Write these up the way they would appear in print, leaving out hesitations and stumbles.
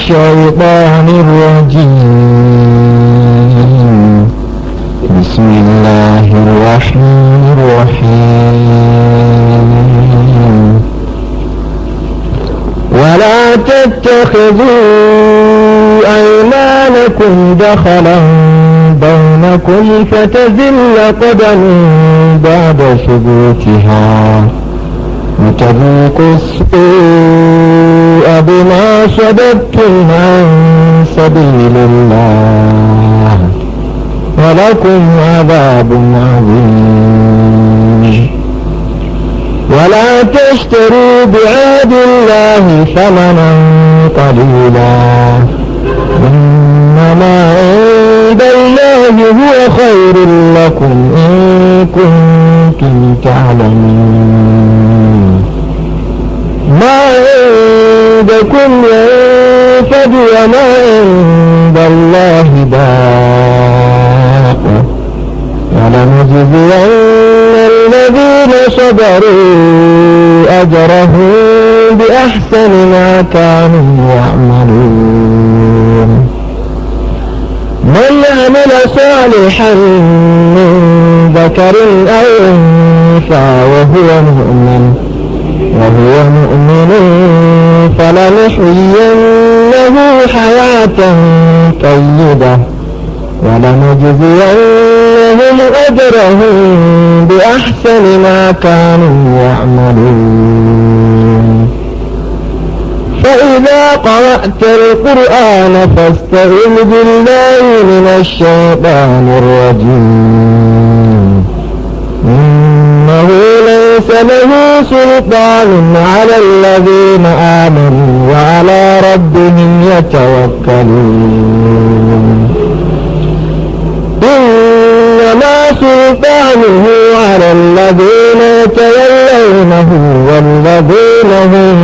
الشيطان الرجيم. بسم الله الرحمن الرحيم. ولا تتخذوا أيمانكم دخلا بينكم فتزل قدم بعد ثبوتها وتذوقوا السوء بما صددتم عن سبيل الله ولكم عذاب عظيم. ولا تشتروا بعهد الله ثمنا قليلا إنما عند الله هو خير لكم إن كنتم تعلمون. ما عندكم ينفد وما عند الله باق ولنجزين الذين صبروا أجرهم بأحسن ما كانوا يعملون. من عمل صالحا من ذكر أو أنثى وهو مؤمن فلنحيينه حياة طيبة ولنجزينهم أجرهم بأحسن ما كانوا يعملون. فإذا قرأت القرآن فاستعذ بالله من الشيطان الرجيم. إنه ليس له سلطان على الذين آمنوا وعلى ربهم يتوكلون. إنما سلطانه على الذين يتولونه والذين هم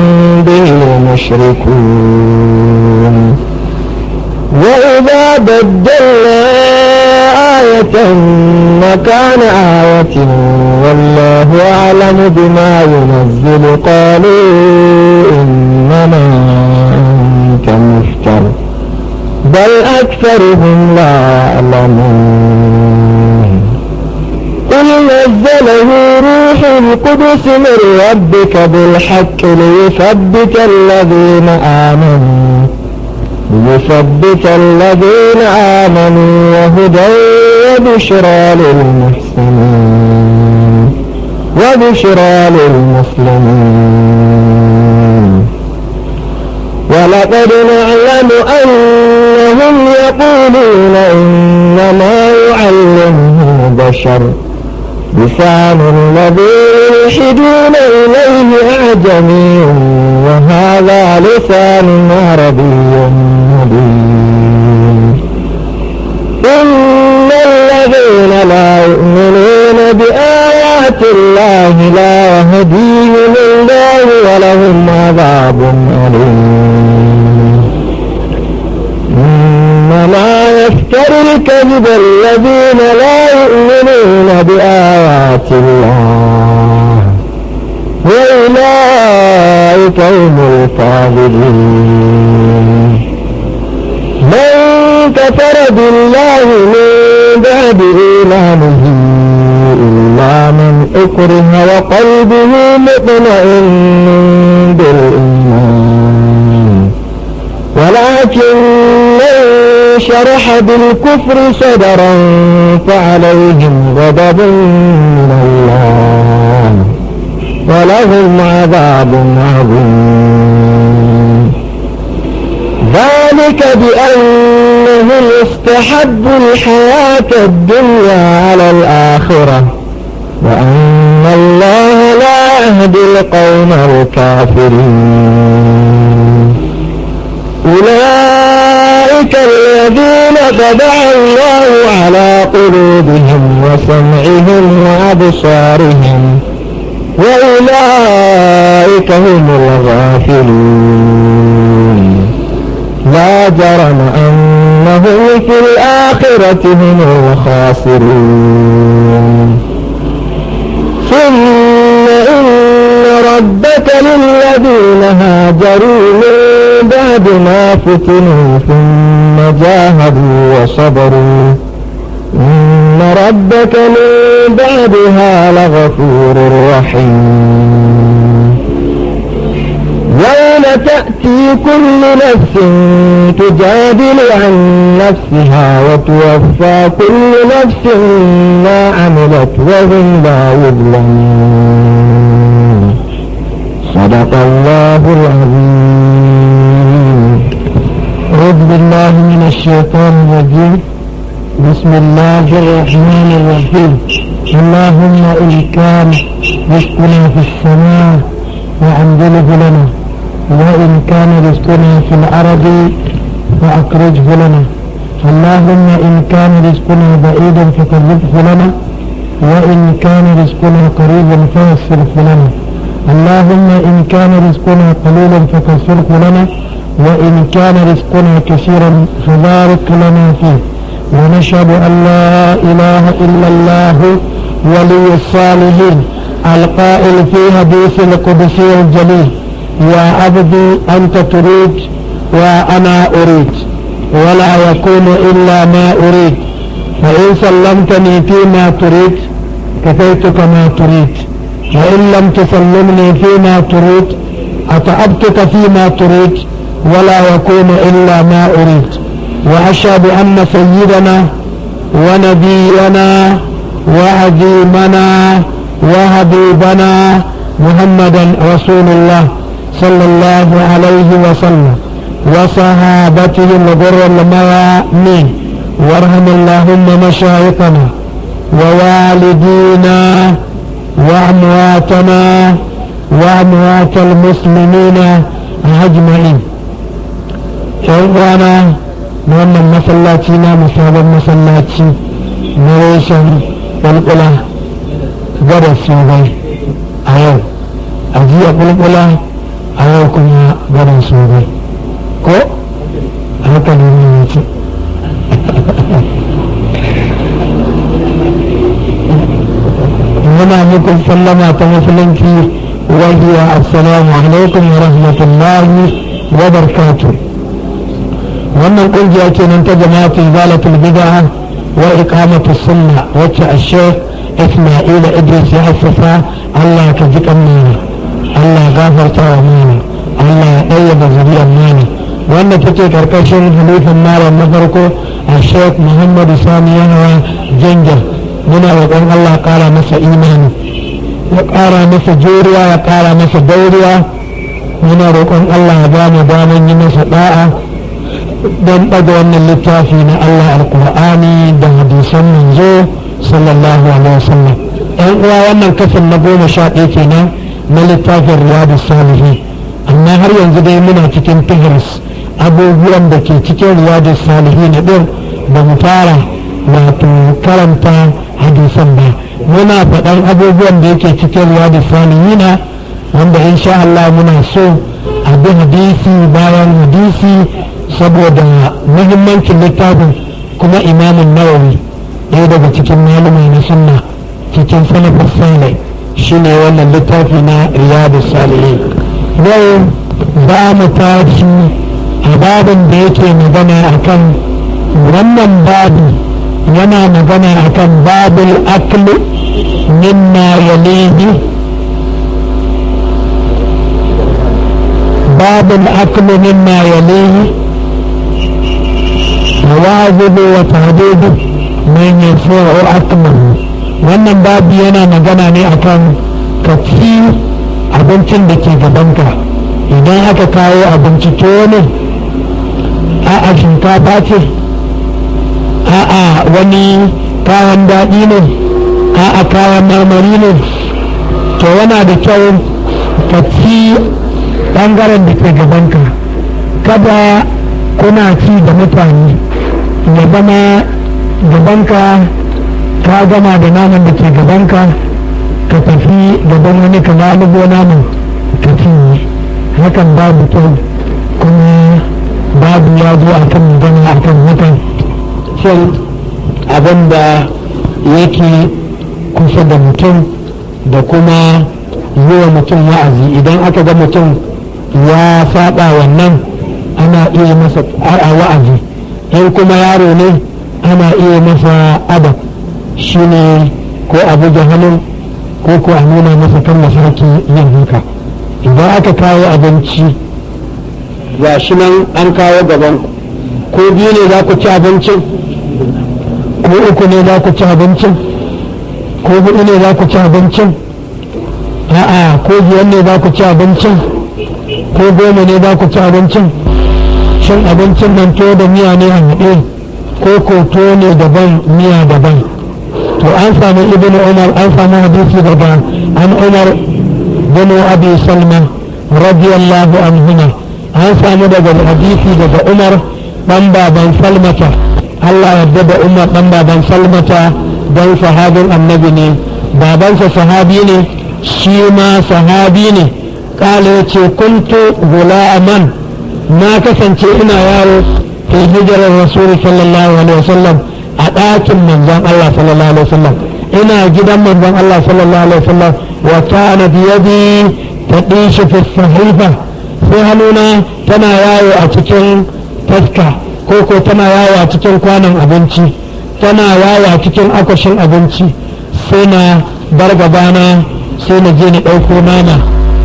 به مشركون. وإذا بدلنا آية مكان آية والله أعلم بما ينزل قالوا إنما أنت مفتر بل أكثرهم لا يعلمون. قل نزله روح القدس من ربك بالحق ليثبت الذين آمنوا وهدى وبشرى للمسلمين. ولقد نعلم أنهم يقولون إنما يعلمه بشر لسان الذي يلحدون إليه أعجمي وهذا لسان عربي مبين. إن الذين لا يؤمنون بآيات الله لا يهديهم الله ولهم عذاب أليم. إنما يفتر الكذب الذين لا يؤمنون بآيات الله وأولئك هم الكاذبون. من كفر بالله من بعد إيمانه إلا من أكره وقلبه مطمئن بالإيمان ولكن من شرح بالكفر صدرا فعليهم غضب من الله ولهم عذاب عظيم. ذلك بأنهم استحبوا الحياة الدنيا على الآخرة وأن الله لا يهدي القوم الكافرين. أولئك الذين طبع الله على قلوبهم وسمعهم وأبصارهم وأولئك هم الغافلون. لا جرم أنهم في الآخرة هم الخاسرون. ثم إن ربك للذين هاجروا من بعد ما فتنوا ثم جاهدوا وصبروا إن ربك من بعدها لغفور رحيم يوم تأتي كل نفس تجادل عن نفسها وتوفى كل نفس ما عملت وهم لا يظلمون صدق الله العظيم. أعوذ بالله من الشيطان الرجيم. بسم الله الرحمن الرحيم. اللهم إن كان رزقنا في السماء فأنزله لنا وإن كان رزقنا في الأرض فأخرجه لنا. اللهم إن كان رزقنا بعيدا فقربه لنا وإن كان رزقنا قريبا فيسره لنا. اللهم إن كان رزقنا قليلا فكثره لنا وإن كان رزقنا كثيرا فبارك لنا فيه. ونشهد أن لا إله إلا الله ولي الصالحين القائل في حديث القدسي الجليل يا عبدي أنت تريد وأنا أريد ولا يكون إلا ما أريد فإن سلمتني فيما تريد كفيتك ما تريد وإن لم تسلمني فيما تريد أتعبتك فيما تريد ولا يكون إلا ما أريد. وأشهد أن سيدنا ونبينا وعظيمنا وحبيبنا محمدا رسول الله صلى الله عليه وسلم وصحابته الغر الميامين. وارحم اللهم مشايخنا ووالدينا وأمواتنا وأموات المسلمين أجمعين. شيخنا wannan masallaci na musabon masallaci na reshen ƙulƙula gada sogai a yau a jiya ƙulƙula a yau kuma gada sogai ko haka ne ne ce muna muku sallama ta musulunci wahiya assalamu alaikum wa rahmatullahi wa barakatuh. wannan kungiya kenan ta jama'atul zalatul bid'a wa iqamatus sunna wacce Sheikh Ismail Idris ya assasa. Allah ka ji kanna, Allah gafarta wa mana, Allah ya ɗayyaba zuriyar mana. wanda take karkashin halifan malam na farko Sheikh Muhammad Sani Yanawa Janjar. muna roƙon Allah ƙara masa imani, ya ƙara masa juriya, ya ƙara masa dauriya. muna roƙon Allah ya ba mu daman yi masa da'a don ɗaga wannan littafi na Allah alƙur'ani da hadisan manzo sallallahu alaihi wasallam. ɗan uwa wannan kafin na 11 kenan na littafin riyadus salihin, amma har yanzu dai muna cikin fihris abubuwan da ke cikin riyadus salihin ɗin ba mu fara wato karanta hadisan ba. muna faɗan abubuwan da yake cikin riyadus salihin wanda insha Allah muna so a bi hadisi bayan hadisi saboda muhimmancin littafin. kuma imamun nawawi ɗaya daga cikin malumai na sunna cikin salafus salih shine wannan littafi na riyadus salihin. yau za mu tashi a babin da yake magana akan wannan babi yana magana akan babul akli mimma yalihi babul akli mimma yalihi وواجب وتعديد من يفوع أكمه. wannan babu yana magana ne akan ka ci abincin da ke gabanka. idan aka kawo abinci tuwo ne, a'a shinkafa ce, a'a wani kayan daɗi ne, a'a kayan marmari ne, to yana da kyau ka ci ɓangaren da ke gabanka. kada kuna ci da mutane ya zama gabanka ka gama da naman da ke gabanka ka tafi gaban wani ka lalubo naman ka cinye. hakan babu kyau, kuma babu ya zo a kan magana a kan hakan. shan abin da yake kusa da mutum da kuma yi wa mutum wa'azi. idan aka ga mutum ya saba wannan, an ana iya masa wa'azi, in kuma yaro ne ana iya masa adab shine ko abu jahalin ko a nuna masa kan masarki yin haka. Idan aka kawo abinci ga shi nan an kawo gaban ko biyu ne za ku ci abincin, ko uku ne za ku ci abincin, ko hudu ne za ku ci abincin, a'a ko biyar ne za ku ci abincin, ko goma ne za ku ci abincin. Shin abincin nan to da miya ne a haɗe ko to ne daban miya daban. To an samu ibn umar, an samu hadisi daga an umar bin abi salma radiyallahu anhuma, an samu daga hadisi daga umar dan baban salmata, Allah yarda da umar dan baban salmata dan sahabin annabi ne, babansa sahabi ne shi ma sahabi ne. Kala yace kuntu gulaman, na kasance ina yaro fi hijirar rasul sallallahu alaihi wasallam, a ɗakin manzon Allah sallallahu alaihi wasallam, ina gidan manzon Allah sallallahu alaihi wasallam, wa kana biyadi tadishu fi sahifa, sai hannuna tana yawo a cikin taska ko tana yawo a cikin kwanon abinci, tana yawo a cikin akwashin abinci. Sai na bar gabana, sai na je na ɗauko nama,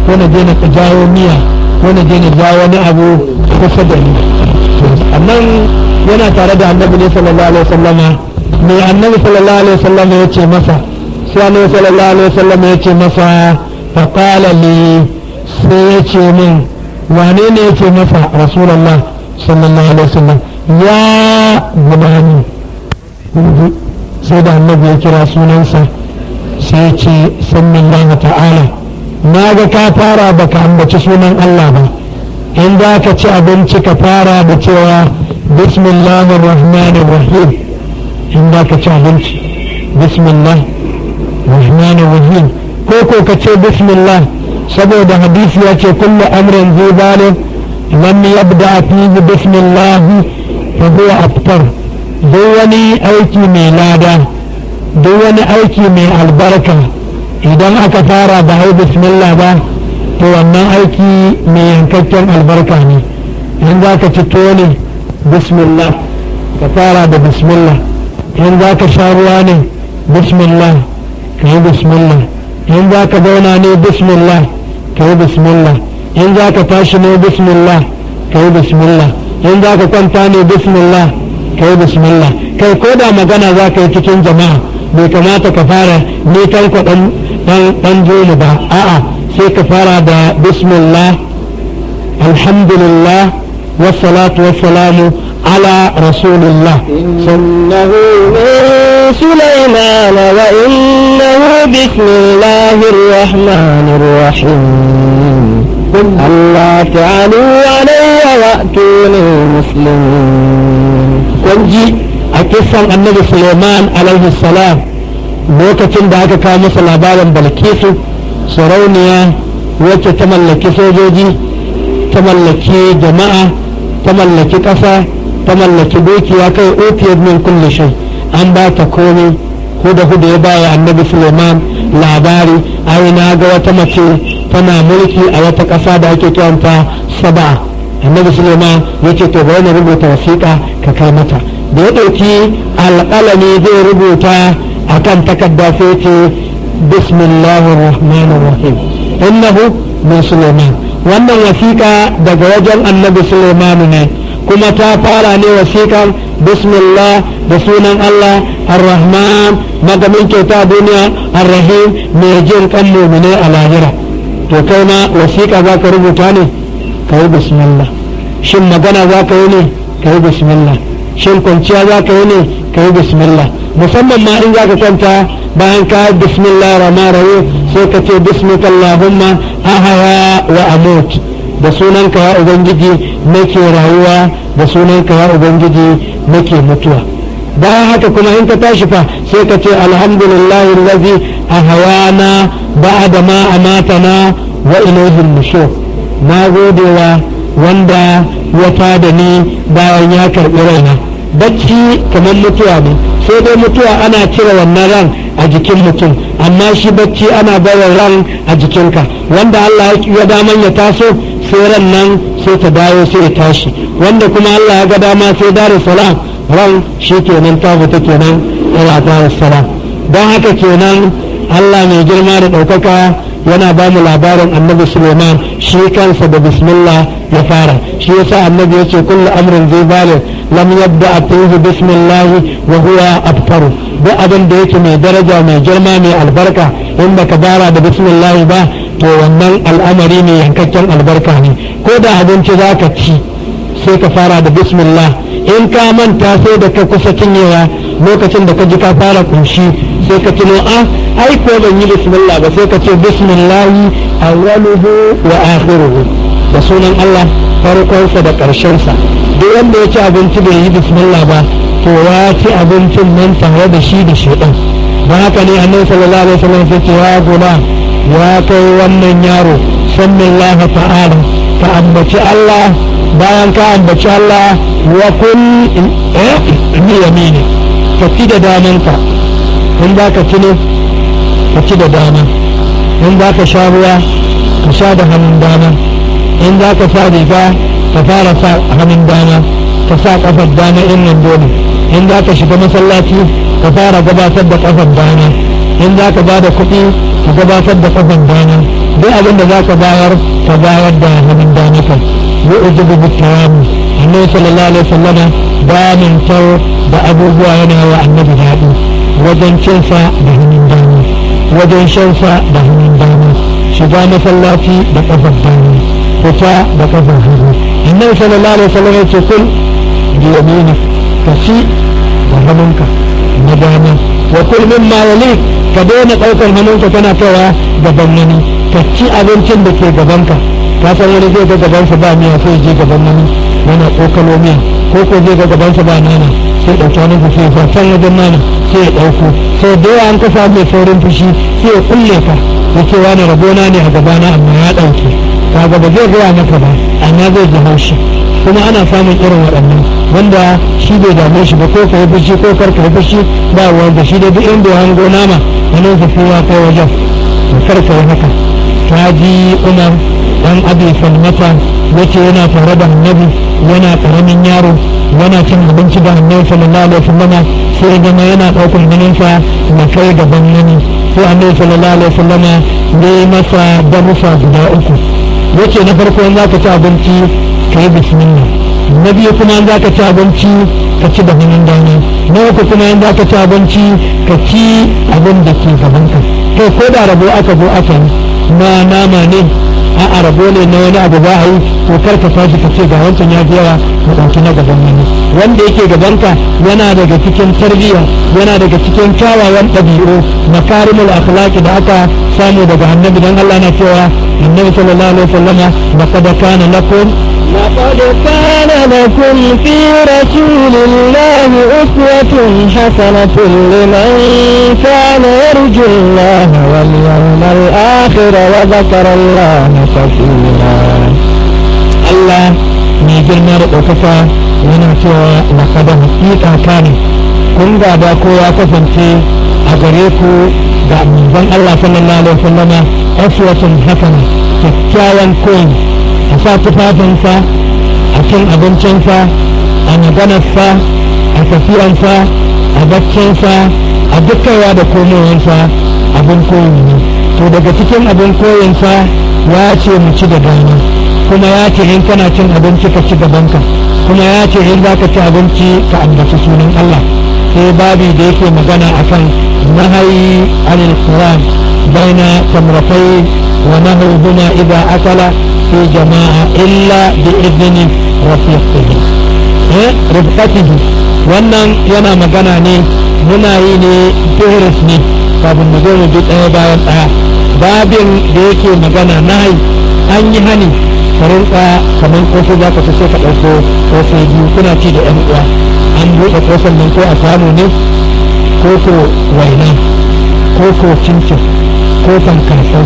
ko na je na jawo miya, ko na je na jawo wani abu kusa da ni. Annan yana tare da annabi ne sallallahu alaihi wasallam, mai annabi sallallahu alaihi wasallam ya ce masa, sai annabi sallallahu alaihi wasallam ya ce masa fa qala li, sai ya ce min wane ne ya ce masa rasulullah sallallahu alaihi wasallam ya gudani. Sai da annabi ya kira sunansa sai ya ce sallallahu ta'ala, na ga ka fara baka ambaci sunan Allah ba, in za ka ci abinci ka fara da cewa bismillahir rahmanir rahim, in za ka ci abinci bismillah rahmanir rahim, ko ka ce bismillah, saboda hadisi ya ce kullu amrin zai balin lam yabda fihi bismillah fa huwa aftar. Duk wani aiki mai lada, duk wani aiki mai albarka, idan aka fara da hau bismillah ba, to wannan aiki mai yankakken albarka ne. In za ka ci tuwo ne bismillah, ka fara da bismillah. In za ka sha ruwa ne bismillah, ka yi bismillah. In za ka zauna ne bismillah, ka yi bismillah. In za ka tashi ne bismillah, ka yi bismillah. In za ka kwanta ne bismillah, ka yi bismillah. Kai ko da magana za ka yi cikin jama'a, bai kamata ka fara ne tanko dan joli ba, a'a sai ka fara da bismillah, alhamdulillah, wassalatu wassalamu ala rasulillah. innahu min sulaiman wa innahu bismillahir rahmanir rahim. Allah ta'ala alayya wa atuni muslimin. Kun ji a kisan annabi Sulaiman alaihi salam, lokacin da aka kawo masa labarin Balkisu, sarauniya wacce ta mallaki sojoji, ta mallaki jama'a, ta mallaki ƙasa, ta mallaki dukiya, kai utiyar min kulli shay, an ba ta komai. Huda ya baya annabi Sulaiman labari, ai na ga wata mace tana mulki a wata ƙasa da ake kiranta Saba. Annabi Sulaiman ya ce to bari na rubuta wasiƙa ka kai mata. Da ya ɗauki alƙalami zai rubuta a kan takarda sai ce bismillahir rahmanir rahim innahu min Sulaiman. Wannan wasiƙa daga wajen annabi Sulaiman ne, kuma ta fara ne wasiƙar bismillah da sunan Allah ar-Rahman, magamin kyauta duniya, ar-Rahim mai jin kan mu'minai a lahira. To kai ma wasiƙa za ka rubuta ne, ka yi bismillah. Shin magana za ka yi ne, ka yi bismillah. Shin kwanciya za ka yi ne, ka yi bismillah. Musamman ma in za ka kwanta, bayan ka yi bismillah rahman rahim sai ka ce bismika Allahumma ahaya wa amut, da sunanka ya ubangiji nake rayuwa, da sunanka ya ubangiji nake mutuwa. Bayan haka kuma in ka tashi fa sai ka ce alhamdulillahi allazi ahwana ba'da ma amatana wa ilayhi nushur. Na godewa wanda ya tada ni bayan ya karɓi raina. Bacci kamar mutuwa ne, sai dai mutuwa ana cire wannan ran a jikin mutum amma shi bacci ana barin ran a jikinka wanda Allah ya daman ya taso sai ran nan sai ta dawo sai ya tashi wanda kuma Allah ya ga dama sai daru salam ran shi kenan ta fita kenan ila daru salam don haka kenan Allah mai girma da ɗaukaka yana ba mu labarin annabi Suleiman shi kansa da bismillah ya fara shi yasa annabi yace kullu amrin zai bale lam yabda atuhu bismillah wa huwa abtaru duk abin da yake mai daraja mai girma mai albarka in baka bara da bismillah ba to wannan al'amari ne yankakken albarka ne ko da abinci zaka ci sai ka fara da bismillah in ka manta sai da ka kusa cinyewa lokacin da ka ji ka fara kunshi sai ka tuno ai ko ban yi bismillah ba sai ka ce bismillah awwaluhu wa akhiruhu da sunan Allah farkonsa da ƙarshensa duk wanda ya ci abinci bai yi bismillah ba to ya ci abincin nan tare da shi da shedan don haka ne annabi sallallahu alaihi wasallam ya ce ya gulam ya kai wannan yaro sallallahu ta'ala ka ambaci Allah bayan ka ambaci Allah wa kun bi yamini ka ci da damanka in za ka ci ne ka ci da dama in za ka sha ruwa ka sha da hannun dama in za ka sa riga ka fara sa hannun dama ka sa kafar dama in nan dole in za ka shiga masallaci ka fara gabatar da kafar dama in za ka ba da kuɗi ka gabatar da kafar dama duk abin da za ka bayar da hannun dama kan yi ujubu bitawami annabi sallallahu alaihi wasallama bayanin tau da abubuwa yana wa annabi daɗi wajen cinsa da hannun dama wajen shansa da hannun dama shiga masallaci da kafar dama fita da kafar hagu annabi sallallahu alaihi wasallam ya ce kul bi yaminik ka ci da hannunka na dama wa kul mimma yalik ka daina ɗaukar hannunka kana kaiwa gaban wani ka ci abincin da ke gabanka ka san wani zai ga gabansa ba miya sai je gaban wani yana kokalo miya ko zai ga gabansa ba nana sai ɗauki hannunsa sai ya can wajen nana sai ya ɗauko sai da yawa an kasa mai saurin fushi sai ya kulle ka ya ce wani rabona ne a gabana amma ya ɗauke kaga ba zai gaya maka ba amma zai ji haushi kuma ana samun irin waɗannan wanda shi bai dame shi ba ko ka yi fushi ko kar ka yi fushi ba wanda shi da duk inda ya hango nama hannun sa sai ya kai wajen to kar ka yi haka ta ji umar dan abi salmata yace yana tare da annabi yana karamin yaro yana cin abinci da annabi sallallahu alaihi wasallam sai gama yana ɗaukar hannunsa na kai gaban wani sai annabi sallallahu alaihi wasallam ne masa darussa guda uku yace na farko in zaka ci abinci ka yi bismillah na biyu kuma in zaka ci abinci ka ci da hannun dama na uku kuma in zaka ci abinci ka ci abin da ke gabanka kai ko da rabo aka zo aka yi na nama ne a rabo ne na wani abu za a yi to kar ka tashi ka ce ga wancan ya fi yawa ka ɗauki na gaban wani wanda yake gabanka yana daga cikin tarbiyya yana daga cikin kyawawan ɗabi'u makarimul akhlaqi da aka samu daga annabi dan Allah na cewa النبي صلى الله عليه وسلم لقد كان لكم في رسول الله أسوة حسنة لمن كان يرجو الله واليوم الآخر وذكر الله كثيرا الله mai girma da ɗaukaka yana cewa laqad haqiqa kana kun gaba ko ya kasance a gare ku da manzon Allah sallallahu alaihi wasallama aswatun hasana kyakkyawan koyi a sa tufafinsa a cin abincinsa a maganarsa a tafiyansa a baccinsa a dukkanwa da komowansa abin koyi ne to daga cikin abin koyinsa ya ce mu ci da dama kuma ya ce in kana cin abinci ka ci gabanka kuma ya ce in za ka ci abinci ka ambaci sunan Allah sai babi da yake magana akan nahayi anil quran baina tamratai wa nahu huna idza akala fi jama'a illa bi idni rafiqihi rifqatihi wannan yana magana ne muna yi ne fihris ne kafin mu zo mu bi ɗaya bayan ɗaya babin da yake magana nahayi an yi hani ka rinka kamar kofi za ka fi so ka ɗauko kofai biyu kuna ci da ƴan uwa an buɗe kofan nan ko a kwano ne ko ko waina ko ko cincin ko tankasau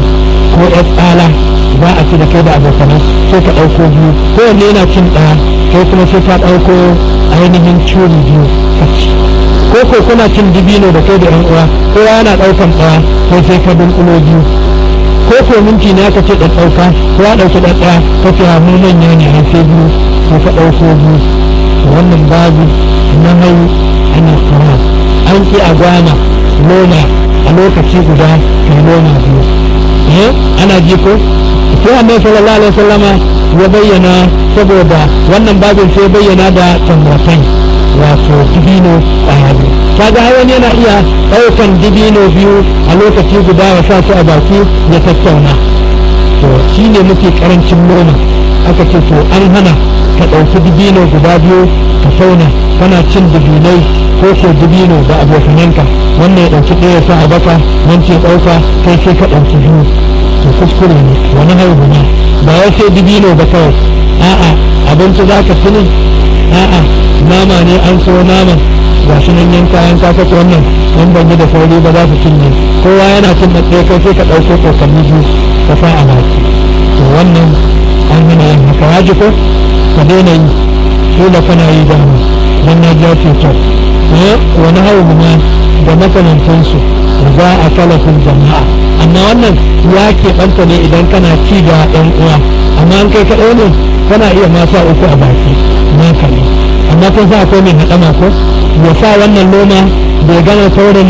ko ƴan tsala za a ci da kai da abokanai sai ka ɗauko biyu ko wanne yana cin ɗaya kai kuma sai ka ɗauko ainihin curi biyu ka ci ko ko kuna cin dibino da kai da yan uwa ko yana ɗaukan ɗaya ko sai ka dunkulo biyu ko ko minti ne aka ce da ɗauka ko ya ɗauki da ɗaya ko ce mu manya ne an sai biyu sai ka ɗauko biyu wannan babu na mai ana kama an ki a gwana noma a lokaci guda kai noma biyu ana ji ko sai annabi sallallahu alaihi wasallama ya bayyana saboda wannan babin sai bayyana da tambatai wato dibino kwaya biyu kaga wani yana iya ɗaukan dibino biyu a lokaci guda ya sa su a baki ya tattauna to shine muke karancin noma aka ce to an hana ka ɗauki dibino guda biyu ka tauna kana cin dibinai ko ko dibino da abokananka wannan ya ɗauki ɗaya ya sa a baka wancan ya ɗauka kai sai ka ɗauki biyu to kuskure ne wani haihu ne ba ya sai dibino ba kawai a'a abinci za ka ci ne a'a nama ne an so nama ga shi nan yanka kace wannan in ban yi da sauri ba za su cinye kowa yana cin da ɗaya kai sai ka ɗauko kokanni biyu ka sa a baki to wannan an hana yin haka ya ji ko ka daina yi ko da kana yi da mu dan ya ja cutar wani haihu ne da makamantansu za a kalafin jama'a amma wannan ya keɓanta ne idan kana ci da ɗan uwa amma an kai kaɗai ne kana iya ma sa uku a baki naka ne amma kun sa akwai mai haɗama ko ya sa wannan noma bai gama tauna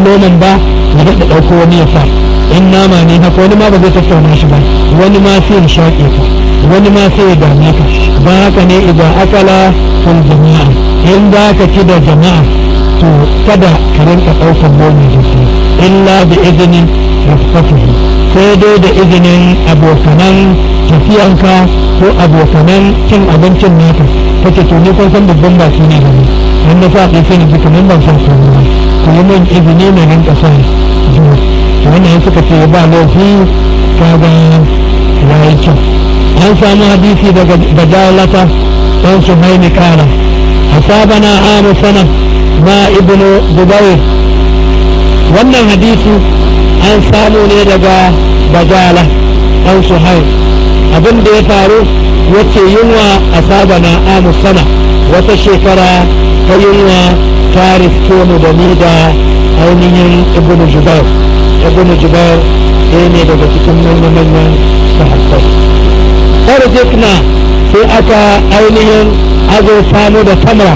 noman ba ya daɗa ɗauko wani ya sa in nama ne haka wani ma ba zai tattauna shi ba wani ma sai ya shaƙe ka wani ma sai ya dame ka ba haka ne idan akala fil jama'a in za ka ci da jama'a to kada ka rinka ɗaukar nomi da su illa bi izinin rafsafihi sai dai da izinin abokanan tafiyanka ko abokanan cin abincin naka kake to ni kun san babban baki ne gani an na sa ɗin sai na ji kamar ban san su ba ku yi min izini na rinka sa zuwa to wannan suka ce ba laifi ka ga yayi kyau an samu hadisi daga dajalata ɗan su haini ƙara asabana amu sana na ibnu zubair wannan hadisi an samu ne daga bajala ɗan su haini abin da ya faru wace yunwa asabana amu sana wata shekara ta yunwa ta riske mu da ni da ainihin ibnu zubair ɗaya ne daga cikin manyan sahabbai farjikna sai aka ainihin azo samu da tamra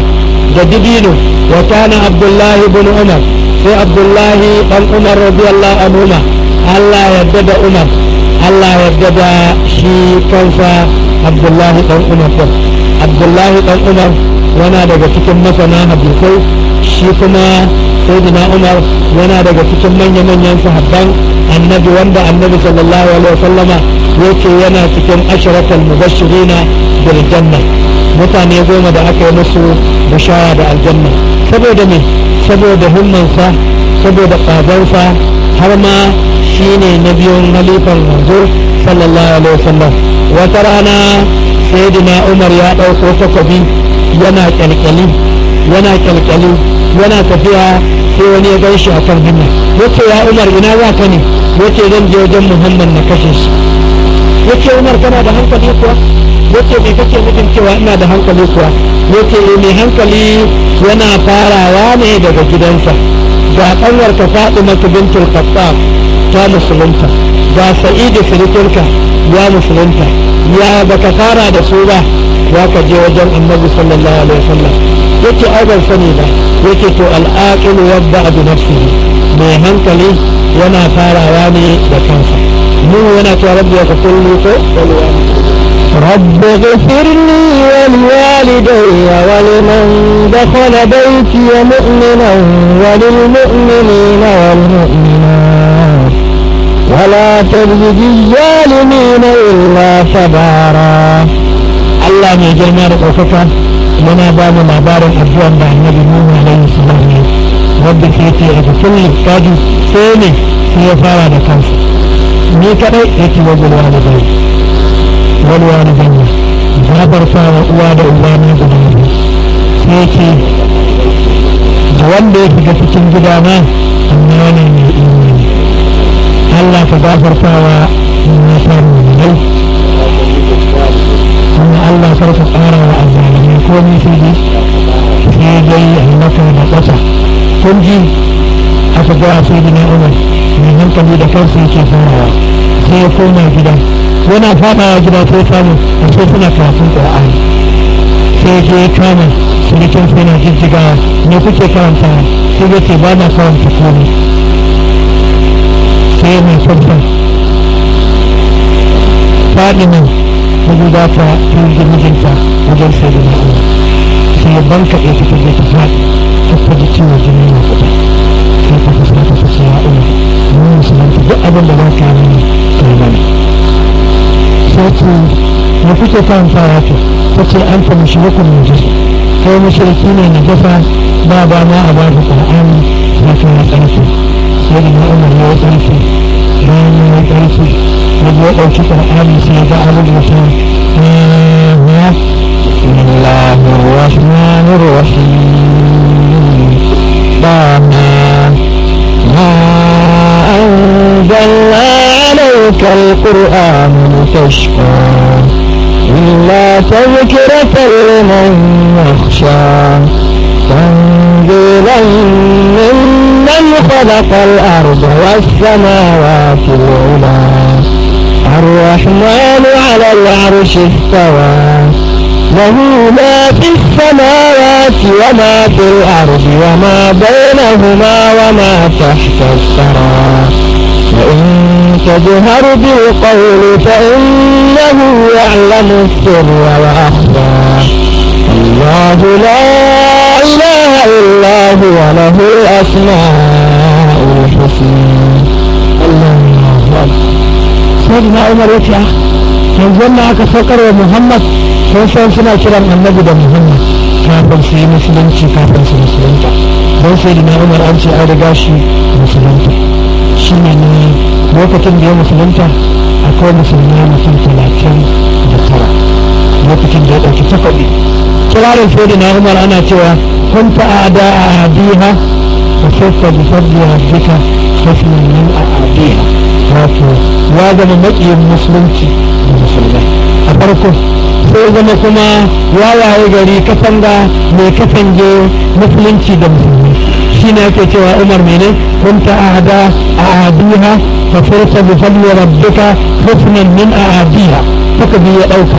da dibino wa kana abdullahi ibn umar sai abdullahi dan umar radiyallahu anhu Allah yarda da umar Allah yarda da shi kansa abdullahi dan umar abdullahi dan umar yana daga cikin masana hadisai shi kuma sayyidina umar yana daga cikin manya-manyan sahabban annabi wanda annabi sallallahu alaihi wasallama yake yana cikin asharatul mubashirina bil janna mutane 10 da aka yi musu bishara da aljanna saboda me saboda himmansa saboda ƙwazonsa har ma shine na biyun halifan manzo sallallahu alaihi wasallam wata rana sayyidina umar ya ɗauko takobi yana kyalkyali yana tafiya sai wani ya gaishe a kan hanya yace ya umar ina za ka ne yace zan je wajen muhammad na kashe shi yace umar kana da hankali kuwa yace me kake nufin cewa ina da hankali kuwa yace mai hankali yana farawa ne daga gidansa ga kanwar ka Fatima bintul Khattab ta musulunta ga Sa'idu sirikinka ya musulunta ya baka fara da su ba za ka je wajen annabi sallallahu alaihi wasallam yace ai ban sani ba yace to al-aqil yabda bi nafsihi mai hankali yana farawa ne da kansa mu yana cewa rabbi ya kullu ko رب اغفر لي ولوالدي ولمن دخل بيتي مؤمنا وللمؤمنين والمؤمنات ولا تزد الظالمين إلا تبارا الله من جمال قصفا لنا باب معبار الأبوان بعد النبي نوح عليه السلام رب فيتي اغفر لي كادي سيني في فارا دكانسا ميكا يتي وجل والدي والوالدين جابر فاوى uwa da uba na guda biyu sai ce da wanda ya shiga cikin gidana amma ne mai imani Allah ka gafartawa na samu mai kuma Allah karka tsara wa azalimi ko ni sai dai kun ji aka ga sai da Umar mai hankali da kansa yake farawa sai ya koma gida yana fadawa gida sai samu a sai suna karatun Qur'ani sai ya kama surukin sai na jijjigawa ne kuke karanta sai ya ce ba na karanta komai sai mai kwanta Fadima wajen za ta yi mijinta wajen sai da Umar sai ya banka ɗaya ta je ta faɗi ta ji ciwo jini na kuɗa sai ta fuska ta fuska ya Umar mun musulunta duk abin da za ka yi mini kai mana sai ce me kuke karantawa ce ta ce an ta mushrikun najasa kai mushriki ne najasa ba ba ma a ba da Qur'ani sai ka yi tsarki sai da Umar ya yi tsarki bayan ya yi tsarki ya zo ɗauki Qur'ani sai ya ga abin da ta بسم الله الرحمن الرحيم ما أنزلنا عليك القرآن لتشقى إلا تذكرة لمن يخشى تنزيلا ممن خلق الأرض والسماوات العلى الرحمن على العرش استوى له ما في السماوات وما في الأرض وما بينهما وما تحت الثرى وإن تجهر بالقول فإنه يعلم السر وأخفى الله لا إله إلا هو له الأسماء الحسنى الله أكبر سيدنا عمر يتيا yanzu aka saukar wa Muhammad sun san suna kiran annabi da Muhammad kafin su yi musulunci kafin su musulunta don sai da Umar an ce an riga shi musulunta shi ne lokacin da ya musulunta akwai musulmai mutum 39 lokacin da ya ɗauki takwabi kirarin sai da Umar ana cewa kun ta'ada a abiha wa sassa bi fadli rabbika hasnan min a abiha wato ya zama maƙiyin musulunci da musulmai a farko sai zama kuma wawaye gari katanga mai katange musulunci da musulmi shi ne ake cewa Umar mene kun ta'ada a abiha fa furta bi fadli rabbika husnan min a abiha haka bi ya ɗauka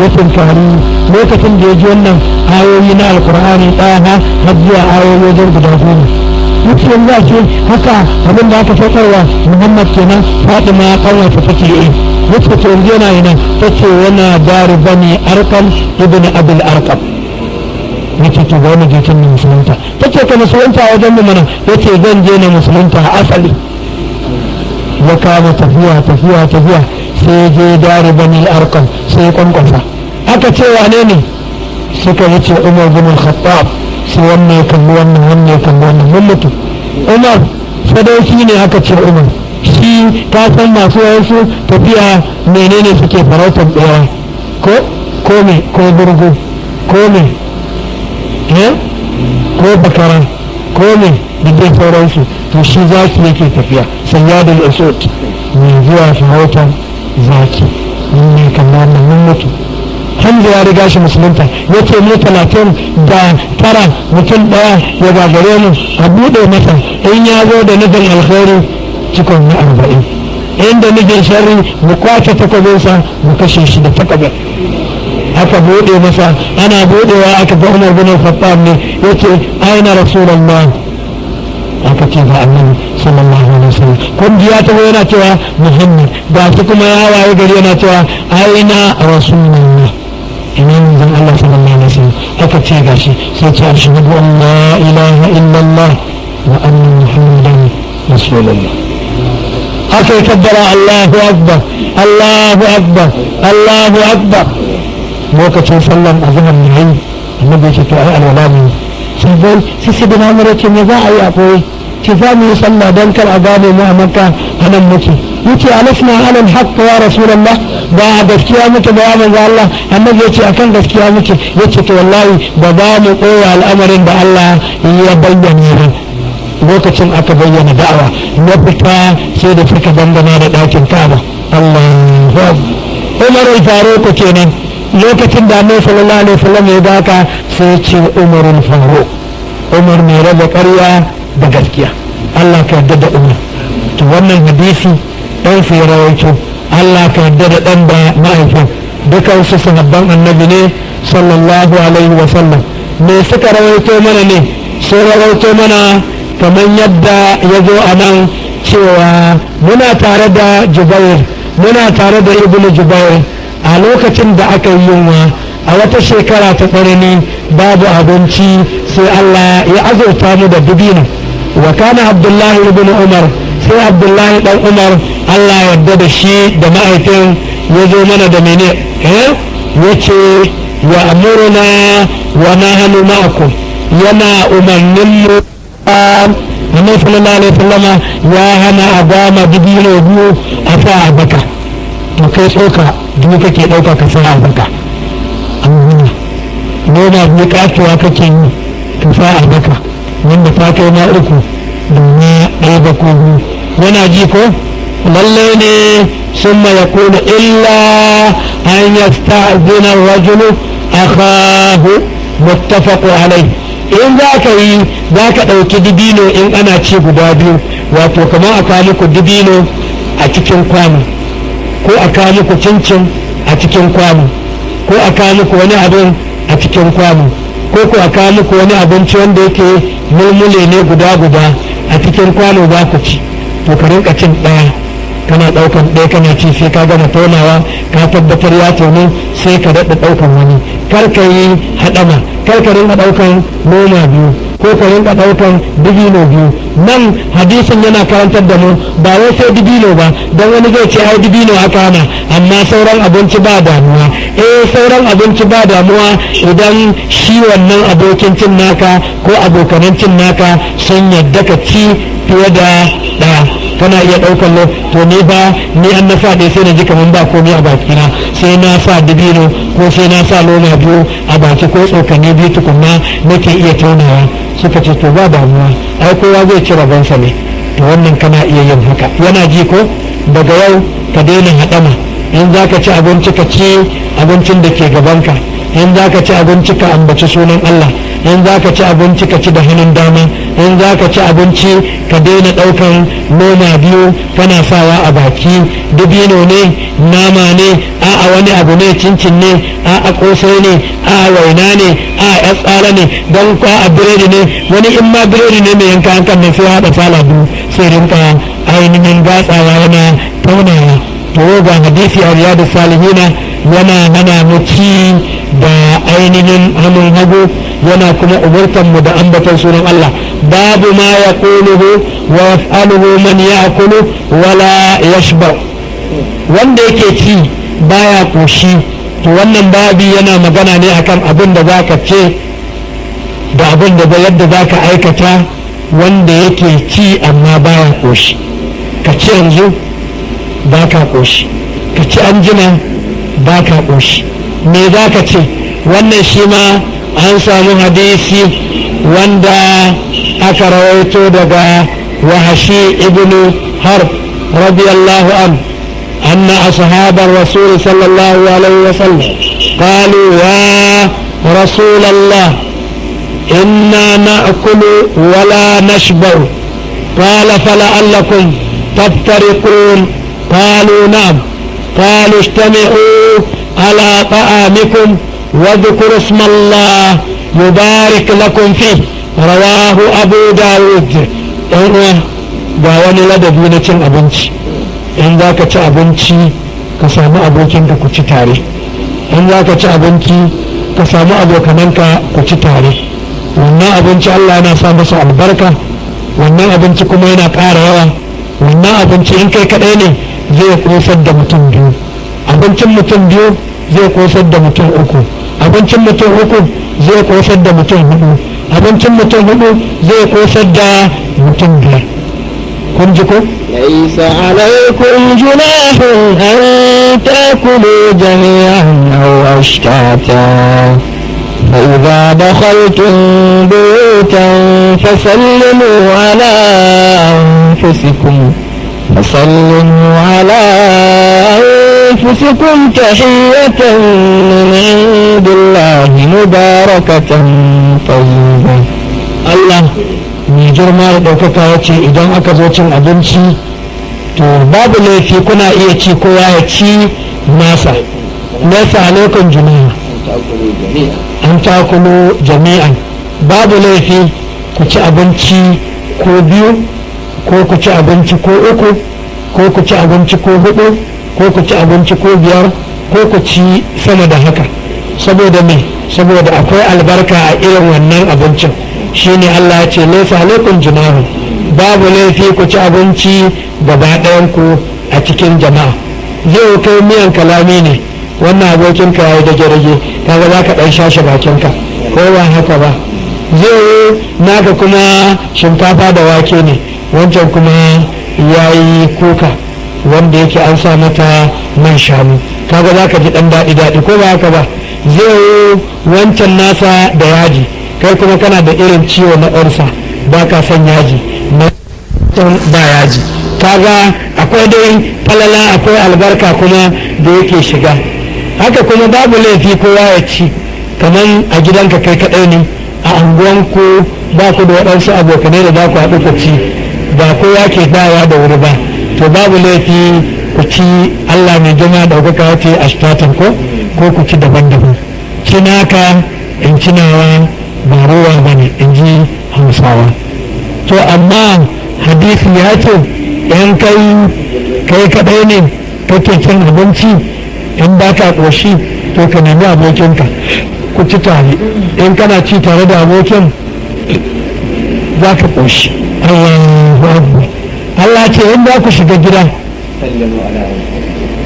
watan kari lokacin da ya ji wannan ayoyi na alkur'ani ɗaya har zuwa ayoyi wajen guda goma mutum za ce haka abin da aka saukarwa Muhammad kenan Fatima kanwata take yi wacce ta yanzu yana yana ta ce yana dari bane arkam ibn abul arkam yace to wani jikin na musulunta ta ce ka musulunta a wajen mu mana yace zan je na musulunta a asali ya kama tafiya sai ya je dari bane arkam sai ya kwankwasa aka ce wane ne suka yace Umar bin Khattab sai wannan ya kalli wannan ya kalli wannan mun mutu Umar sadauki ne aka ce Umar shi ka san masu wasu tafiya menene suke farautar ɗaya ko burgu ko bakara ko da dai sauransu to shi zaki yake tafiya sayyadul usud mai zuwa farautar zaki ne kan wannan mun mutu Hamza ya riga shi musulunta yace mu 39 mutum ɗaya ya gagare mu a buɗe masa in ya zo da nufin alkhairi cikon na 40 inda nufin sharri mu kwace takwabinsa mu kashe shi da takwabin aka buɗe masa ana buɗewa aka ga Umar bin Khattab ne yace aina rasulullah aka ce ga annabi sallallahu alaihi wasallam kun ji ya taho yana cewa Muhammad ga su kuma ya waye gari yana cewa aina rasulullah ina manzon Allah sallallahu alaihi wasallam aka ce gashi sai ce ashhadu an la ilaha illallah wa anna muhammadan rasulullah haka ya kabbara Allahu akbar Allahu akbar Allahu akbar lokacin sallan azhar ne yayi annabi ya ce to ai alwala ne sai dai sai da namar ce me za a yi a koyi ce za mu yi sallah don kar a gane mu a makka anan muke yace alasna ala alhaq ya rasulullah ba gaskiya muke ba ya manzo Allah annabi yace akan gaskiya muke yace to wallahi ba za mu koya al'amarin da Allah ya bayyana lokacin aka bayyana da'awa na fita sai da suka dangana da ɗakin Ka'aba Allahu akbar Umar al-Faruq kenan lokacin da Annabi sallallahu alaihi wasallam ya baka sai ce Umar al-Faruq Umar mai raba ƙarya da gaskiya. Allah ka yarda da Umar. To wannan hadisi ɗan sai rawaito, Allah ka yarda da ɗan da ma'aifin, dukansu sahabban annabi ne sallallahu alaihi wa sallam. Me suka rawaito mana ne? Sun rawaito mana kamar yadda ya zo a nan cewa muna tare da Jubair, muna tare da Ibnu Jubair a lokacin da aka yi yunwa a wata shekara ta tsanani, babu abinci sai Allah ya azurta mu da dubino. Wa kana Abdullahi ibn Umar, sai Abdullahi dan Umar Allah ya yarda da shi da ma'aikin ya zo mana da mene yace ya amuruna wa nahnu ma'akum, yana umarnin mu. Annabi sallallahu alaihi wasallama ya hana a gama dubino biyu a sa a baka, to kai tsoka biyu kake ɗauka ka sa a baka, noma biyu kasuwa kake yi ka sa a baka wanda ta kai na uku domin ɗaya ba ko biyu. Yana ji ko lallai ne sun ma ya kuna illa an yasta'zina rajulu akhahu muttafaqu alai. In za ka yi za ka ɗauki dibino in ana ci guda biyu, wato kamar a kawo muku dibino a cikin kwano, ko a kawo muku cincin a cikin kwano, ko a kawo muku wani abin a cikin kwano, ko a kawo muku wani abinci wanda yake mulmule ne guda a cikin kwano za ku ci, to ka rinka cin ɗaya kana ɗaukan ɗaya kana ci sai ka gama tonawa ka tabbatar ya tono sai ka daɗa ɗaukan wani. Kar ka yi haɗama, kar ka rinka ɗaukan noma biyu ko ka rinka ɗaukan dibino biyu. Nan hadisin yana karantar da mu ba wai sai dibino ba, don wani zai ce ai dibino aka hana amma sauran abinci ba damuwa. Sauran abinci ba damuwa idan shi wannan abokin cin naka ko abokanan cin naka sun yadda ka ci fiye da ɗaya. Kana iya ɗaukar to ni an na sa ɗaya sai na ji kamar ba komai a bakina, sai na sa dibino ko sai na sa loma biyu a baki ko tsokane biyu tukunna nake iya taunawa. Suka ce to ba damuwa, ai kowa zai ci rabonsa ne. To wannan kana iya yin haka. Yana ji ko daga yau ka daina haɗama. In za ka ci abinci ka ci abincin da ke gabanka, in za ka ci abinci ka ambaci sunan Allah, in za ka ci abinci ka ci da hannun dama, in za ka ci abinci ka daina ɗaukan noma biyu kana sawa a baki. Dubino ne, nama ne, a wani abu ne, cincin ne, a kosai ne, a waina ne, a tsala ne, don a biredi ne. Wani in ma biredi ne mai yanka hankan ne sai haɗa sala biyu sai rinka ainihin gatsawa yana taunawa. To ga hadisi a riyadu salihina yana hana mu ci da ainihin hannun hagu, yana kuma umurtan mu da ambaton sunan Allah. Babu ma ya kuluhu wa yaf'aluhu man ya'kulu wala yashba. Wanda yake ci baya koshi, to wannan babi yana magana ne akan abin da zaka ce da abin da yadda zaka aikata wanda yake ci amma baya koshi. Ka ci yanzu ba ka koshi, ka ci anjima ba ka koshi, me za ka ce? Wannan shi ma an samu hadisi wanda aka rawaito daga wahashi ibnu harb radiyallahu an anna ashabar rasul sallallahu alaihi wasallam qalu ya rasul allah inna na'kulu wala nashba'u qala fala'allakum taftariqun قالوا نعم. قالوا اجتمعوا على طعامكم واذكروا اسم الله يبارك لكم فيه. رواه أبو داود. ga wani ladabi na cin abinci. In za ka ci abinci ka samu abokinka ku ci tare, in za ka ci abinci ka samu abokananka ku ci tare. Wannan abinci Allah yana sa masa albarka, wannan abinci kuma yana ƙara yawa. Wannan abinci in kai kaɗai ne zai kosar da mutum biyu, abincin mutum biyu zai kosar da mutum uku, abincin mutum uku zai kosar da mutum hudu, abincin mutum hudu zai kosar da mutum biyar. kun ji ko? ليس عليكم جناح أن تأكلوا جميعا أو أشتاتا فإذا دخلتم بيوتا فسلموا على أنفسكم تحية من عند الله مباركة طيبة Allah mai girma da ɗaukaka ya ce idan aka zo cin abinci to babu laifi kuna iya ci kowa ya ci nasa nasa alaikum junaha an takulu jami'an babu laifi ku ci abinci ko biyu ko ku ci abinci ko uku ko ku ci abinci ko hudu ko ku ci abinci ko biyar ko ku ci sama da haka saboda me saboda akwai albarka a irin wannan abincin shine Allah ya ce laysa alaikum junaha babu laifi ku ci abinci gaba ɗayan ku a cikin jama'a zai kai miyan kalami ne wannan abokin ka yayi dage rage kaga za ka ɗan shashe bakin ka ko ba haka ba zai naka kuma shinkafa da wake ne wancan kuma yayi kuka wanda yake an sa mata man shanu kaga za ka ji ɗan daɗi daɗi ko ba haka ba zai wancan nasa da yaji kai kuma kana da irin ciwo na ƙarsa ba ka son yaji ba yaji kaga akwai dai falala akwai albarka kuma da yake shiga haka kuma babu laifi kowa ya ci kamar a gidanka kai kaɗai ne a anguwanku ba ku da waɗansu abokanai da za ku haɗu ku ci ba kowa ke dawa da wuri ba to babu laifi ku ci Allah mai jama ɗaukaka ya ce ashtatan ko ku ci daban-daban ci naka in ci nawa ba ruwa ba ne in ji hausawa to amma hadisi ya ce yan kai kaɗai ne kake cin abinci in ba ka ƙoshi to ka nemi abokinka ku ci tare in kana ci tare da abokin za ka ƙoshi Allah ce in ba ku shiga gida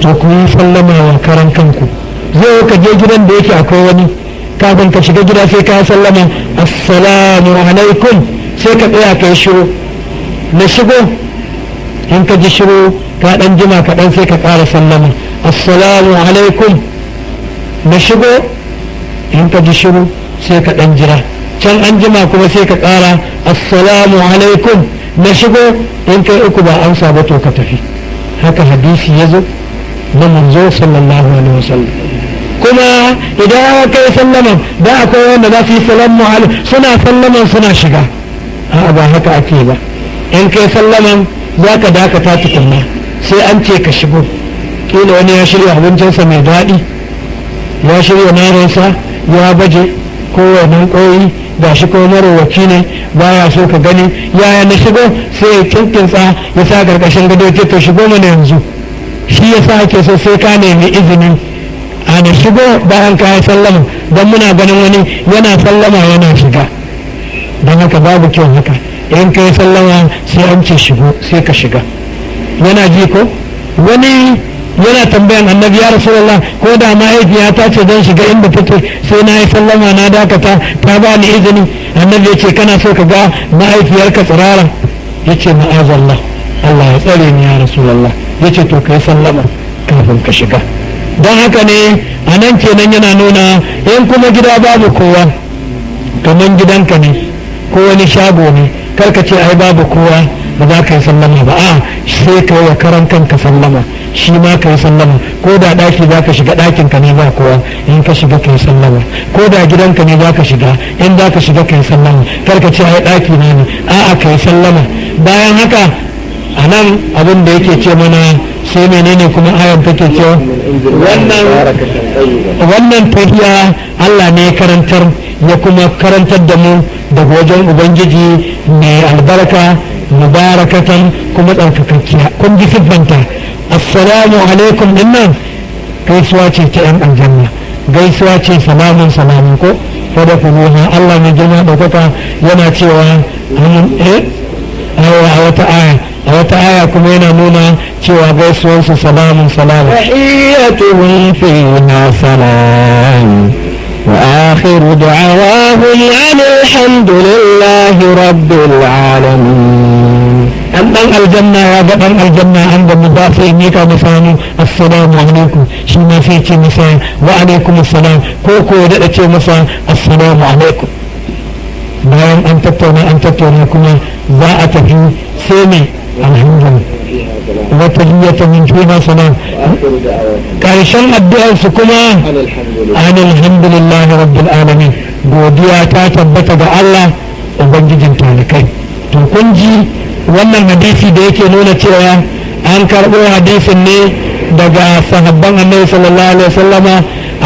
to ku yi sallama wa karan kanku zai ka je gidan da yake akwai wani kafin ka shiga gida sai ka sallama assalamu alaikum sai ka tsaya ka yi shiru na shigo in ka ji shiru ka dan jima kaɗan sai ka ƙara sallama assalamu alaikum na shigo in ka ji shiru sai ka dan jira can an jima kuma sai ka ƙara assalamu alaikum na shigo in kai uku ba amsa ba to ka tafi haka hadisi ya zo na manzo sallallahu alaihi wasallam kuma idan aka kai sallaman da akwai wanda za su yi salamu suna sallaman suna shiga a ba haka ake ba in kai sallaman za ka dakata tukunna sai an ce ka shigo kila wani ya shirya abincinsa mai daɗi ya shirya naransa ya baje kowane ƙoyi ga shi ko marowaci ne baya so ka gani yaya na shigo sai ya kinkinsa ya sa ƙarƙashin gado ce to shigo mana yanzu shi ya sa ake so sai ka nemi izinin a da shigo bayan ka yi sallama don muna ganin wani yana sallama yana shiga don haka babu kyau haka in ka yi sallama sai an ce shigo sai ka shiga yana ji ko wani yana tambayan annabi ya rasulullah ko da mahaifiya ta ce don shiga inda take sai na yi sallama na dakata ta ba ni izini annabi ya ce kana so ka ga mahaifiyarka tsirara ya ce ma'azallah Allah ya tsare ni ya rasulullah ya ce to ka yi sallama kafin ka shiga don haka ne a nan kenan yana nuna in kuma gida babu kowa kamar gidanka ne ko wani shago ne karka ce ai babu kowa ba za ka yi sallama ba a sai ka yi wa karan kanka sallama shi ma ka yi sallama ko da ɗaki za ka shiga ɗakin ka ne ba kowa in ka shiga ka yi sallama ko da gidanka ne za ka shiga in za ka shiga ka yi sallama karka ce ai ɗaki na ne a'a ka yi sallama bayan haka a nan abin da yake ce mana sai menene kuma ayan take cewa wannan tafiya Allah ne karantar ya kuma karantar da mu daga wajen ubangiji mai albarka mubarakatan kuma tsarkakakkiya kun ji siffanta assalamu alaikum din nan gaisuwa ce ta yan aljanna gaisuwa ce salamun salamun ko kada ku ruha Allah mai girma ɗaukaka yana cewa a wata aya kuma yana nuna cewa gaisuwarsu salamun salamun tahiyyatuhum fiha salam وآخر دعواهم أن الحمد لله رب العالمين أن الجنة يا جبل الجنة عند مضافي ميكا مثلا السلام عليكم شما فيتي مثلا وعليكم السلام كوكو دلتي مثلا السلام عليكم bayan an tattauna kuma za a tafi sai ne alhamdulillah wata hiyata min fiha salam karshen addu'arsu kuma alhamdulillahi rabbil alamin godiya ta tabbata ga Allah ubangijin talikai. To kun ji wannan hadisi da yake nuna cewa an karɓo hadisin ne daga sahabban annabi sallallahu alaihi wasallama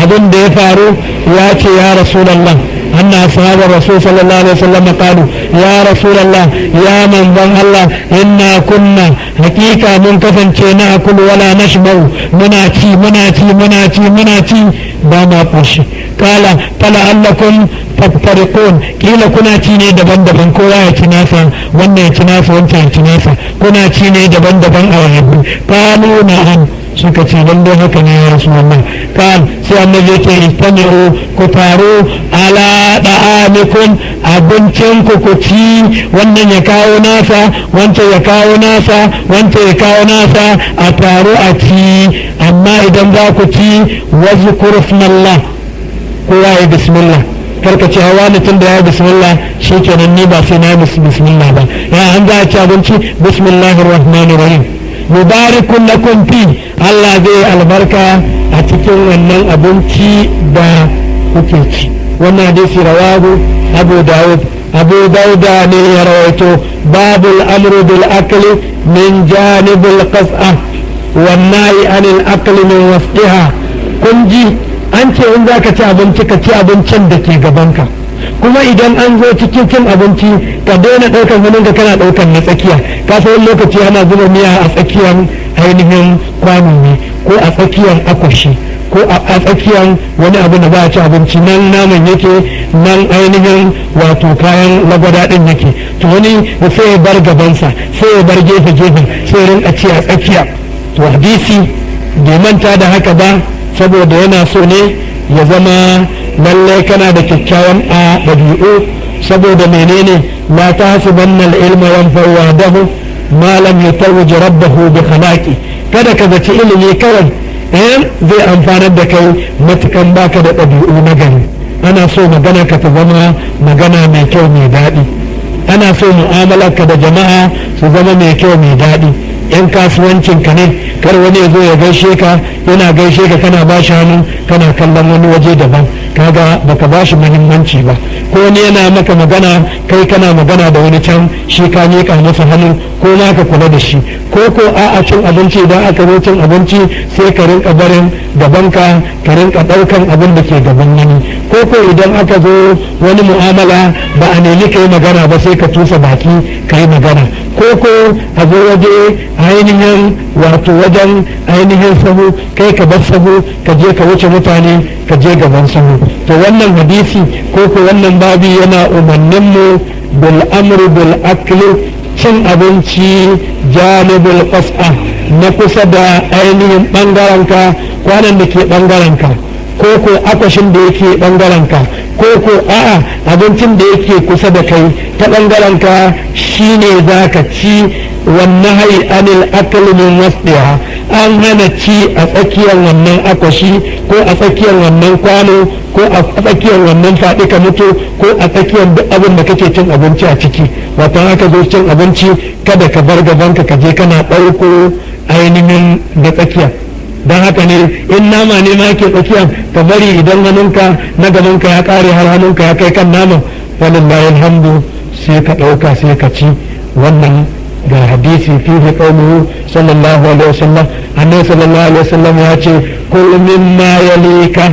abin da ya faru ya ce ya rasulallah أن أصحاب الرسول صلى الله عليه وسلم قالوا يا رسول الله يا من ظن الله إنا كنا حقيقة منكفن نأكل ولا نشبع مناتي باما قرشي قال فلعلكم تفترقون كيلا كنا تيني دبن دبن كولا يتناسا وانا يتناسا وانت يتناسا كنا تيني دبن دبن أوهب قالوا نعم suka ce lallai haka ne ya rasulullah kan sai annabi yake istami'u ku taru ala da'amikum abincin ku ci wannan ya kawo nasa wancan ya kawo nasa wancan ya kawo nasa a taru a ci amma idan za ku ci wazkuru ismallah kowa ya bismillah karka ce hawa ne tun da ya bismillah shi kenan ni ba sai na bismillah ba ya an za a ci abinci bismillahir rahmanir rahim mubarikun lakum fi Allah zai albarka a cikin wannan abinci da kuke ci. Wannan hadisi rawahu Abu Dawud ne ya rawaito babul amru bil akli min janibil qas'a wan nahi anil akli min wasdiha. Kun ji an ce in zaka ci abinci ka ci abincin da ke gabanka kuma idan an zo cikin cin abinci ka daina ɗaukar hannunka kana ɗaukar na tsakiya ka san wani lokaci ana zuba miya a tsakiyar ainihin kwano ne ko a tsakiyar akwashi ko a tsakiyar wani abu da ba a ci abinci nan naman yake nan ainihin wato kayan lagwada ɗin yake to wani sai ya bar gabansa sai ya bar gefe gefe sai ya rinka ci a tsakiya to hadisi bai manta da haka ba saboda yana so ne ya zama lallai kana da kyakkyawan a ɗabi'u saboda menene la tahsabanna al-ilma yanfa'u wahdahu ma lam yutawwij rabbahu bi khalaqi kada ka zaci ilimi kawai zai amfanar da kai matukan baka da ɗabi'u na gari ana so magana ka ta zama magana mai kyau mai daɗi ana so mu'amalar ka da jama'a su zama mai kyau mai daɗi yan kasuwancin ka ne kar wani ya zo ya gaishe ka yana gaishe ka kana ba shi hannu kana kallon wani waje daban kaga baka ba shi muhimmanci ba ko wani yana maka magana kai kana magana da wani can shi ka miƙa masa hannu ko ma ka kula da shi ko a cin abinci idan aka zo cin abinci sai ka rinka barin gabanka ka rinka ɗaukan abin da ke gaban wani ko idan aka zo wani mu'amala ba a nemi ka yi magana ba sai ka tusa baki ka yi magana ko a zo waje ainihin wato wajen ainihin sahu kai ka bar sahu ka je ka wuce mutane ka je gaban sahu to wannan hadisi ko wannan babi yana umarnin mu bil amru bil akli cin abinci janibul qas'a na kusa da ainihin bangaranka kwanan da ke bangaranka ko akwashin da yake bangaranka ko a'a abincin da yake kusa da kai ta bangaranka shine zaka ci wannan hai anil akli min wasdiha an hana ci a tsakiyar wannan akwashi ko a tsakiyar wannan kwano ko a tsakiyar wannan faɗi ka mutu ko a tsakiyar duk abin da kake cin abinci a ciki wato haka zo cin abinci kada ka bar gabanka ka je kana ɗauko ainihin da tsakiya don haka ne in nama ne ma ke tsakiya ka bari idan hannunka na gabanka ya ƙare har hannunka ya kai kan naman walillahi alhamdu sai ka ɗauka sai ka ci wannan ga hadisi fihi qawluhu sallallahu alaihi wasallam annabi sallallahu alaihi wasallam ya ce kullu mimma yalika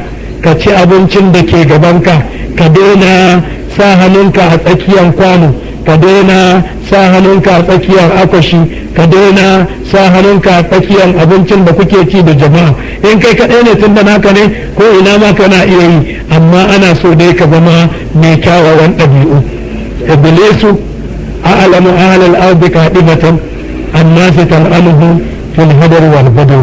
ka ci abincin da ke gabanka ka daina sa hannunka a tsakiyar kwano ka daina sa hannunka a tsakiyar akwashi ka daina sa hannunka a tsakiyar abincin da kuke ci da jama'a in kai kaɗai ne tun da naka ne ko ina ma kana iya yi amma ana so dai ka zama mai kyawawan ɗabi'u iblisu a'lamu ahlal ardi qadibatan annasi tal'anuhu fil hadar wal badr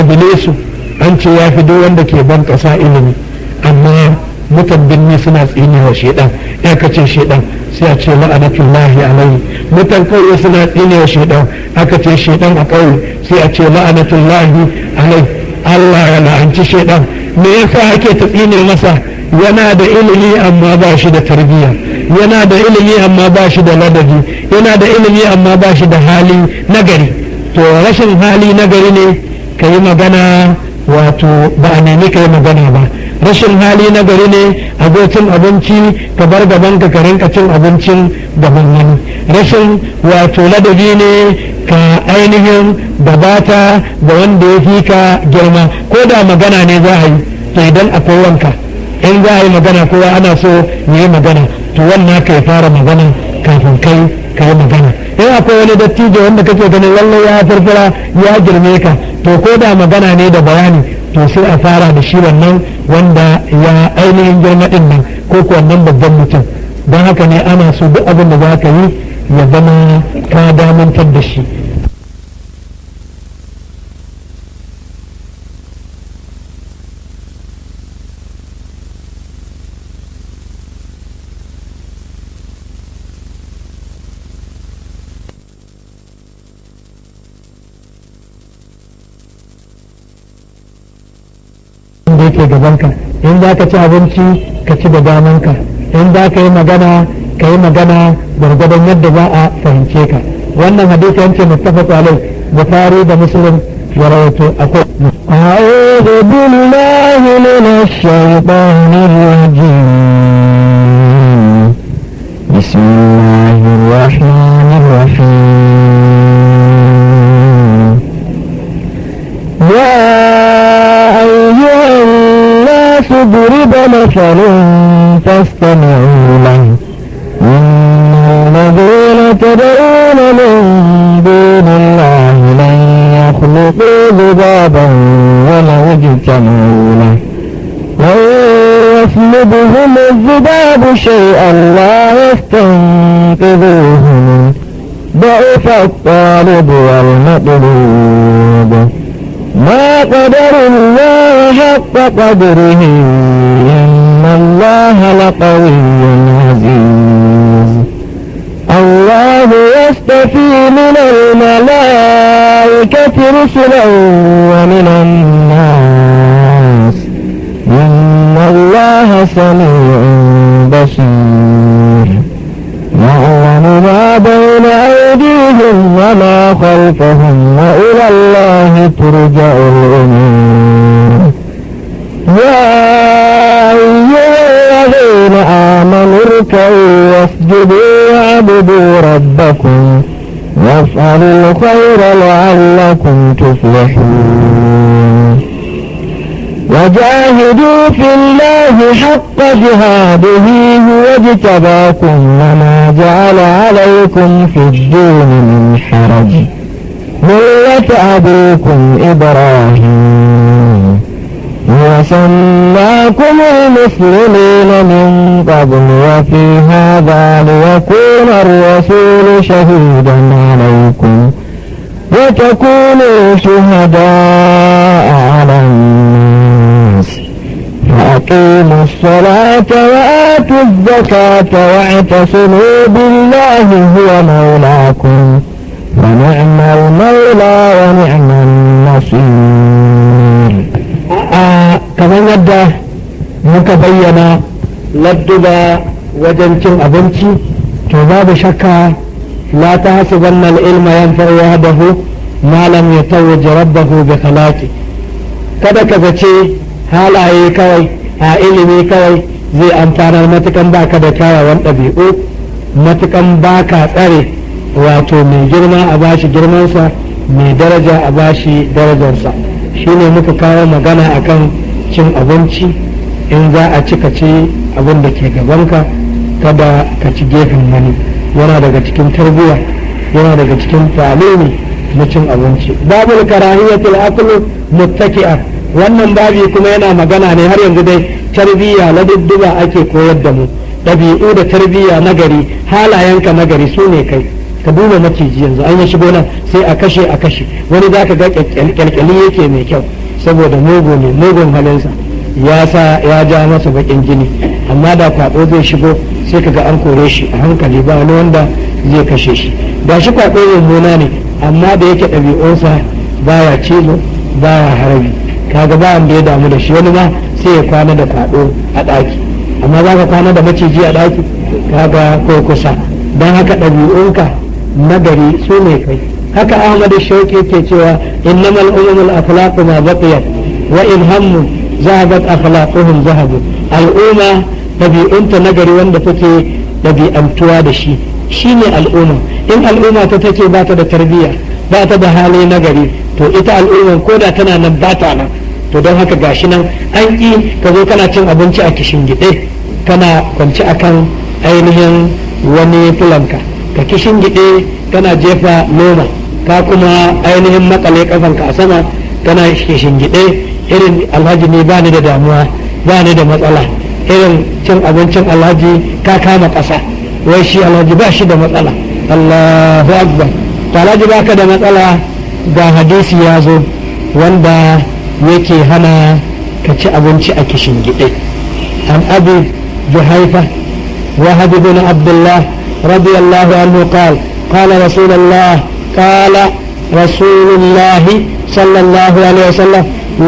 iblisu an ce ya fi duk wanda ke ban ƙasa ilimi amma mutan binni suna tsine wa shedan ya kace shedan sai a ce la'anatullahi alaihi mutan kauye suna tsine wa shedan aka ce shedan a kauye sai a ce la'anatullahi alaihi Allah ya la'anci shedan me yasa ake ta tsine masa yana da ilimi amma ba shi da tarbiyya yana da ilimi amma ba shi da ladabi yana da ilimi amma ba shi da hali nagari to rashin hali nagari ne ka yi magana wato ba a nemi ka yi magana ba rashin hali na gari ne a zo cin abinci ka bar gaban ka rinka cin abincin gaban wani. Rashin wato ladabi ne ka ainihin gabata da wanda ya fi ka girma, ko da magana ne za a yi to idan akwai wanka in za a yi magana kowa ana so ya yi magana to wannan ka fara magana kafin kai ka yi magana. in akwai wani dattijo wanda kake ganin lallai ya farfara ya girme ka to ko da magana ne da bayani to sai a fara da shi wannan wanda ya ainihin girma din nan ko ko wannan babban mutum. don haka ne ana so duk abin da za ka yi ya zama ka damantar da shi. da yake gabanka in za ka ci abinci ka ci da damanka, in za ka yi magana ka yi magana gwargwadon yadda za a fahimce ka. wannan hadisi an ce muttafaq alai bukhari da muslim ya rawaito. akwai a'udhu billahi minash shaitanir rajim bismillahir rahmanir rahim ضرب مثل فاستمعوا له إن الذين تدعون من دون الله لن يخلقوا ذبابا ولو اجتمعوا له وإن يسلبهم الذباب شيئا لا يستنقذوه منه ضعف الطالب والمطلوب ما قدر الله حق قدره إن الله لقوي عزيز الله يستفي من الملائكة رسلا ومن الناس إن الله سميع بصير يعلم ما بين أيديهم وما خلفهم وإلى الله ترجع الأمور يا أيها الذين آمنوا اركعوا واسجدوا واعبدوا ربكم وافعلوا الخير لعلكم تفلحون وجاهدوا في الله حق جهاده هو اجتباكم وما جعل عليكم في الدين من حرج ملة أبيكم إبراهيم وسماكم المسلمين من قبل وفي هذا ليكون الرسول شهيدا عليكم وتكونوا شهداء على الناس فأقيموا الصلاة وآتوا الزكاة واعتصموا بالله هو مولاكم ونعم المولى ونعم النصير. كمان يبدأ مكبينا لدبا وجنتم أبنتي تباب شكا لا تحسبن العلم ينفع وحده ما لم يتوج ربه بخلاقه. kada ka zace halaye kawai a ilimi kawai zai amfanar matukan baka da kyawawan ɗabi'u, matukan baka tsare wato mai girma a bashi girmansa, mai daraja a bashi darajarsa. shine muka kawo magana akan cin abinci. in za a ci ka ci abin da ke gabanka, kada ka ci gefen wani. yana daga cikin tarbiyya, yana daga cikin ta'alimi na cin abinci. babul karahiyatul aklu muttaki'a, wannan babi kuma yana magana ne har yanzu dai tarbiyya na dudduba ake koyar da mu, ɗabi'u da tarbiyya na gari, halayenka na gari su ne kai. ka duba maciji yanzu an yi shigo nan sai a kashe wani za ka ga kyalkyali yake mai kyau saboda mugu ne, mugun halinsa ya ja masa bakin jini, amma da kwaɗo zai shigo sai ka ga an kore shi a hankali, ba wani wanda zai kashe shi. ba shi kwaɗo mummuna ne, amma da yake ɗabi'unsa baya cizo baya harbi, kaga ba wanda ya damu da shi. wani ma sai ya kwana da kwaɗo a ɗaki, amma za ka kwana da maciji a ɗaki, kaga ko kusa. don haka ɗabi'unka nagari su ne kai. haka Ahmad Shauki ke cewa innamal umamul akhlaqu ma baqiyat wa in hammu zahabat akhlaquhum zahabu al'umma dabi'unta nagari wanda take dabi'antuwa da shi shine al'umma in al'umma ta take ba ta da tarbiyya ba ta da hali nagari to ita al'umma ko da tana nan ba ta nan to don haka gashi nan an ƙi ka zo kana cin abinci a kishingide kana kwanci akan ainihin wani fulanka ka kishingide kana jefa noma ka kuma ainihin makale kafanka a sama kana kishingide irin alhaji ne ba ni da damuwa ba ni da matsala irin cin abincin alhaji ka kama ƙasa wai shi alhaji ba shi da matsala Allahu akbar to alhaji baka da matsala ga hadisi ya zo wanda yake hana ka ci abinci a kishingide an abi juhaifa wahab ibn abdullah radiyallahu anhu قال رسول الله قال رسول الله صلى الله عليه وسلم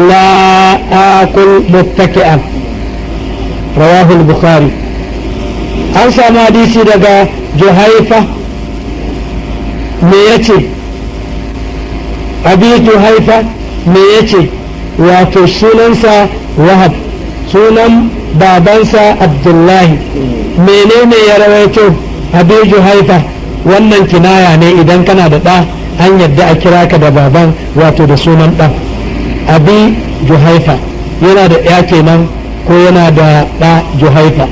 لا آكل متكئا رواه البخاري أنسى ما ديسي لدى جهيفة ميتي أبي جهيفة ميتي wato sunansa wahab sunan babansa abdullahi menene ya rawaito abi juhaifa wannan kinaya ne idan kana da ɗa an yadda a kira ka da baban wato da sunan ɗan abi juhaifa yana da ya kenan ko yana da ɗa juhaifa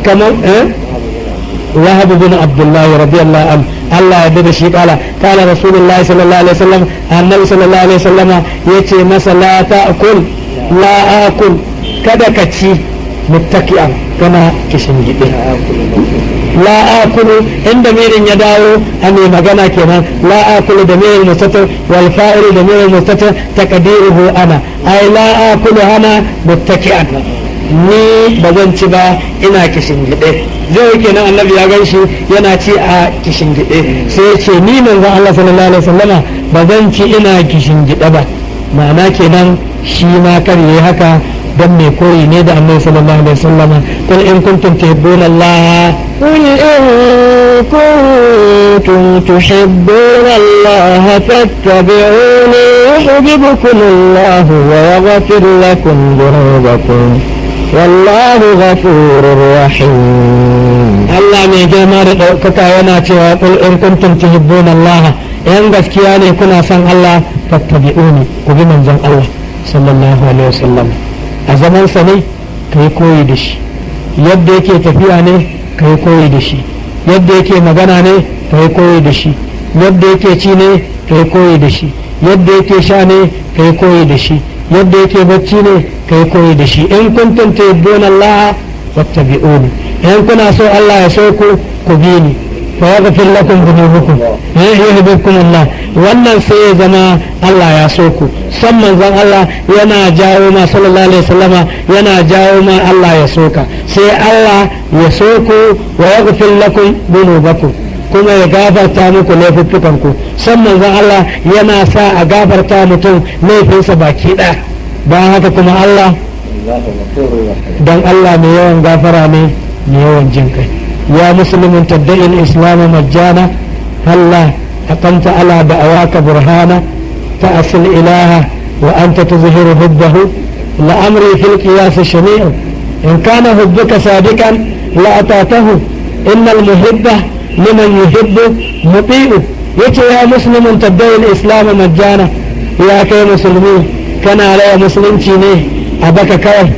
kamar wahab bin abdullahi radiyallahu anhu Allah ya da shi kala rasulullahi sallallahu alaihi wasallam annabi sallallahu alaihi wasallam yace masa la ta'kul la akul kada ka ci muttaki'an kana kishin gide la akulu inda mirin ya dawo a mai magana kenan la akulu da mirin mustatir wal fa'ilu da mirin mustatir taqdiruhu ana ai la akulu hana muttaki'an ni ba zan ci ba ina kishin gide zai kenan annabi ya ganshi yana ci a kishin gide sai ya ce ni manzon Allah sallallahu alaihi wasallama ba zan ci ina kishin gide ba ma'ana kenan shi ma kar yayi haka dan mai koyi ne da annabi sallallahu alaihi wasallama kul in kuntum tuhibbuna Allah قل إن كنتم تحبون الله فاتبعوني يحببكم الله ويغفر لكم ذنوبكم والله غفور رحيم الله من جمال كتا يناتي قل إن كنتم تحبون الله إن gaskiya كنا سن الله فاتبعوني وبمن زن الله صلى الله عليه وسلم أزمان سني كي كوي دش يبدأ يكي تفيا ne ka yi koyi da shi yadda yake magana ne ka yi koyi da shi yadda yake ci ne ka yi koyi da shi yadda yake sha ne ka yi koyi da shi yadda yake bacci ne ka yi koyi da shi in kuntum tuhibbuna Allah wattabi'uni in kuna so Allah ya so ku bi ni fa yaghfir lakum dhunubakum yuhibbukum Allah wannan sai ya zama Allah ya so ku san manzon Allah yana jawo ma sallallahu alaihi wasallama yana jawo ma Allah ya soka sai Allah ya so ku wa yaghfir lakum dhunubakum kuma ya gafarta muku laifuffukan ku san manzon Allah yana sa a gafarta mutum laifinsa baki ɗaya bayan haka kuma Allah dan Allah mai yawan gafara ne mai yawan jin kai ya muslimin tadda'in islam majjana Allah aqamta ala da'awaka burhana ta'asil ilaha wa anta tuzhiru hubbahu la amri fil qiyas shami'u in kana hubbuka sadiqan la atatahu innal muhibba liman yuhibbu muti'u yace ya muslimin tadda'in islam majjana ya kai musulmi kana raya musulunci ne a baka kawai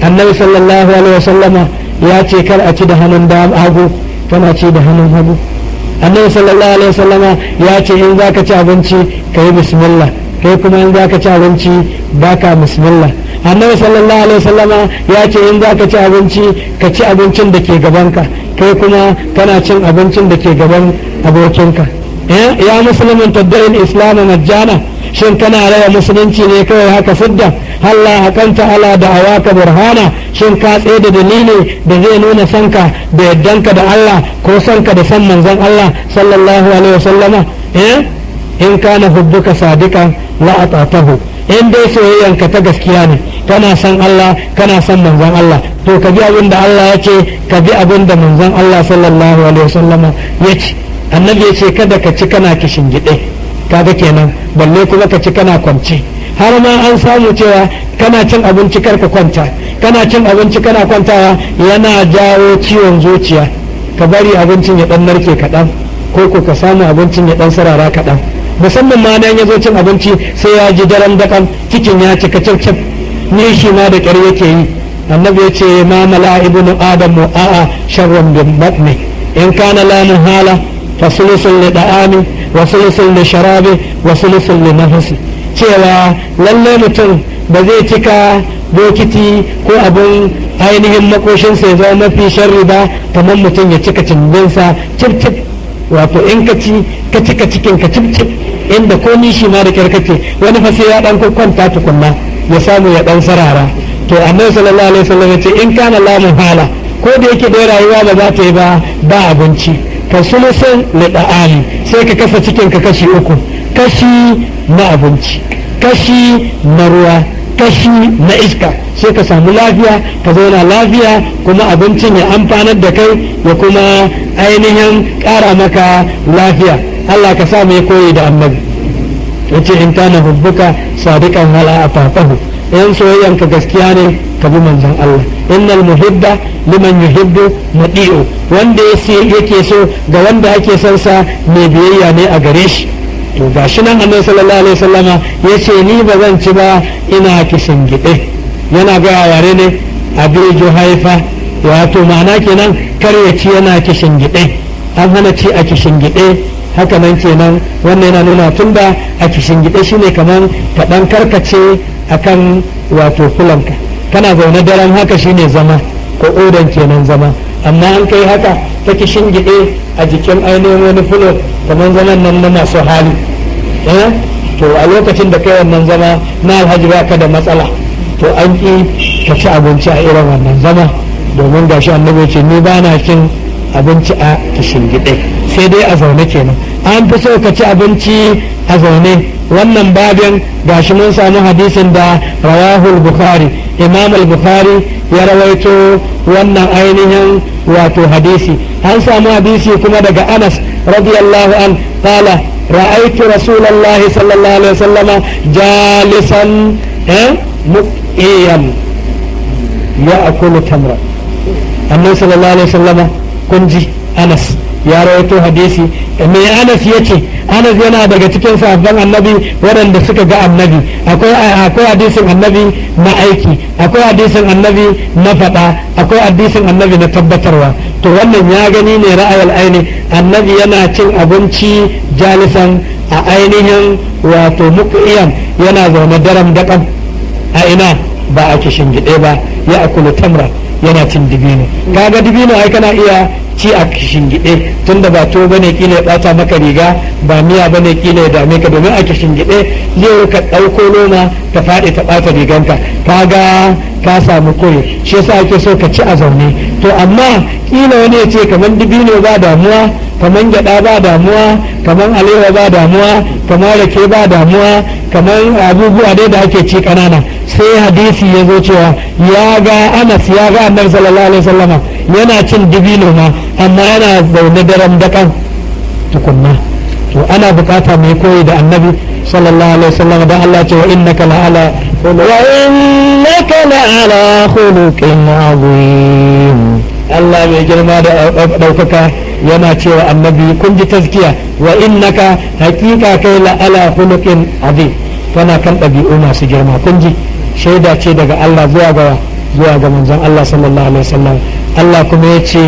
annabi sallallahu alaihi wasallama ya ce kar a ci da hannun hagu kana ci da hannun hagu annabi sallallahu alaihi wasallama ya ce in zaka ci abinci ka yi bismillah kai kuma in zaka ci abinci baka bismillah annabi sallallahu alaihi wasallama ya ce in zaka ci abinci ka ci abincin da ke gabanka kai kuma kana cin abincin da ke gaban abokinka ya musulmin taddain islamu majjana shin kana raya musulunci ne kawai haka sidda Allah hakanta ala da awaka burhana shin ka tsaye da dalili da zai nuna sanka da yaddanka da Allah ko sanka da san manzon Allah sallallahu alaihi wasallama in kana hubbuka sadiqan la atatahu in dai soyayyanka ta gaskiya ne kana san Allah kana san manzon Allah to ka bi abin da Allah ya ce ka bi abin da manzon Allah sallallahu alaihi wasallama ya ce annabi ya ce kada ka ci kana kishin gide kaga kenan balle kuma ka ci kana kwance har ma an samu cewa kana cin abinci karka kwanta, kana cin abinci kana kwantawa yana jawo ciwon zuciya. Ka bari abincin ya dan narke kaɗan ko ka samu abincin ya dan sarara kaɗan, musamman ma nan ya zo cin abinci sai ya ji daren dakan cikin ya cika cif ne shi ma da ƙyar yake yi. Annabi ya ce ma mala ibnu adam a'a sharrun bin batni in kana la muhala fa sulusun li da'ami wa sulusun li sharabi wa sulusun li nafsi, cewa lalle mutum ba zai cika bokiti ko abin ainihin makoshinsa ya zama mafi sharri ba kamar mutum ya cika cimbinsa cif wato in ka cika cikin ka cif inda ko nishi ma da kyar kake wani fa sai ya dan kwanta tukunna ya samu ya dan sarara. To annabi sallallahu alaihi wasallam ya ce in kana la muhala, ko da yake da rayuwa ba za ta yi ba abinci, ka sulusun lida'ani sai ka kasa cikin ka kashi uku, kashi na abinci, kashi na ruwa, kashi na iska, sai ka samu lafiya ka zauna lafiya kuma abincin ya amfanar da kai ya kuma ainihin ƙara maka lafiya. Allah ka sa mai koyi da annabi. Yace in kana hubbuka sadiqan wala afafahu, in soyayyanka gaskiya ne ka bi manzon Allah. Innal muhibba liman yuhibbu muti'u, wanda yake so ga wanda ake son sa mai biyayya ne a gare shi. To gashi nan annabi sallallahu alaihi wasallama yace ni ba zan ci ba ina kishingide, yana ga yare ne abi juhaifa, wato ma'ana kenan kar ya ci yana kishingide, an hana ci a kishingide. Haka nan kenan wannan yana nuna tunda a kishingide shine kaman ka dan karkace akan wato fulanka, kana zaune daren haka shine zama ko odan kenan zama, amma an kai haka ta kishingide a jikin ainihin wani fulo kaman zaman nan na masu hali, to a lokacin da kai wannan zama na alhaji baka da matsala, to an ki ka ci abinci a irin wannan zama, domin gashi annabi ce ni ba na cin abinci a kishingide sai dai a zaune kenan. An fi so ka ci abinci a zaune. Wannan babin gashi mun samu hadisin da rawahul bukhari, imam al-bukhari ya rawaito wannan ainihin wato hadisi. An samu hadisi kuma daga Anas radiyallahu an qala ra'aytu rasulullahi sallallahu alaihi wasallam jalisan muqiyan ya'kulu tamra. Annabi sallallahu alaihi wasallam kun ji Anas ya rawaito hadisi. Me Anas yace? Anas yana daga cikin sahabban annabi waɗanda suka ga annabi. Akwai hadisin annabi na aiki, akwai hadisin annabi na faɗa, akwai hadisin annabi na tabbatarwa. To wannan ya gani ne ra'ayal aini, annabi yana cin abinci jalisan a ainihin wato muqiyan, yana zaune daram daƙam a ina ba a kishin gide ba, ya akulu tamra, yana cin dibino. Kaga dibino ai kana iya ci a kishingide tunda ba to bane kila ya bata maka riga, ba miya bane kila ya dame ka, domin a kishingide zai ka dauko noma ta fadi ta bata riganka, kaga ka samu koyi. Shi yasa ake so ka ci a zaune. To amma kila wani ya ce kaman dibino ba damuwa, kaman gyada ba damuwa, kaman alewa ba damuwa, kaman rake ba damuwa, kaman abubuwa dai da ake ci kanana. Sai hadisi ya zo cewa ya ga Anas ya ga annabi sallallahu alaihi wasallama yana cin dibino ma, amma yana zaune daren dakan tukunna. To ana bukata mai koyi da annabi sallallahu alaihi wasallama, dan Allah ce wa innaka la'ala khuluqin azim. Allah mai girma da daukaka yana cewa annabi kun ji tazkiya, wa innaka haqiqa kai la'ala khuluqin azim, kana kan ɗabi'u masu girma. Kun ji shaida ce daga Allah zuwa ga manzon Allah sallallahu alaihi wasallam. Allah kuma ya ce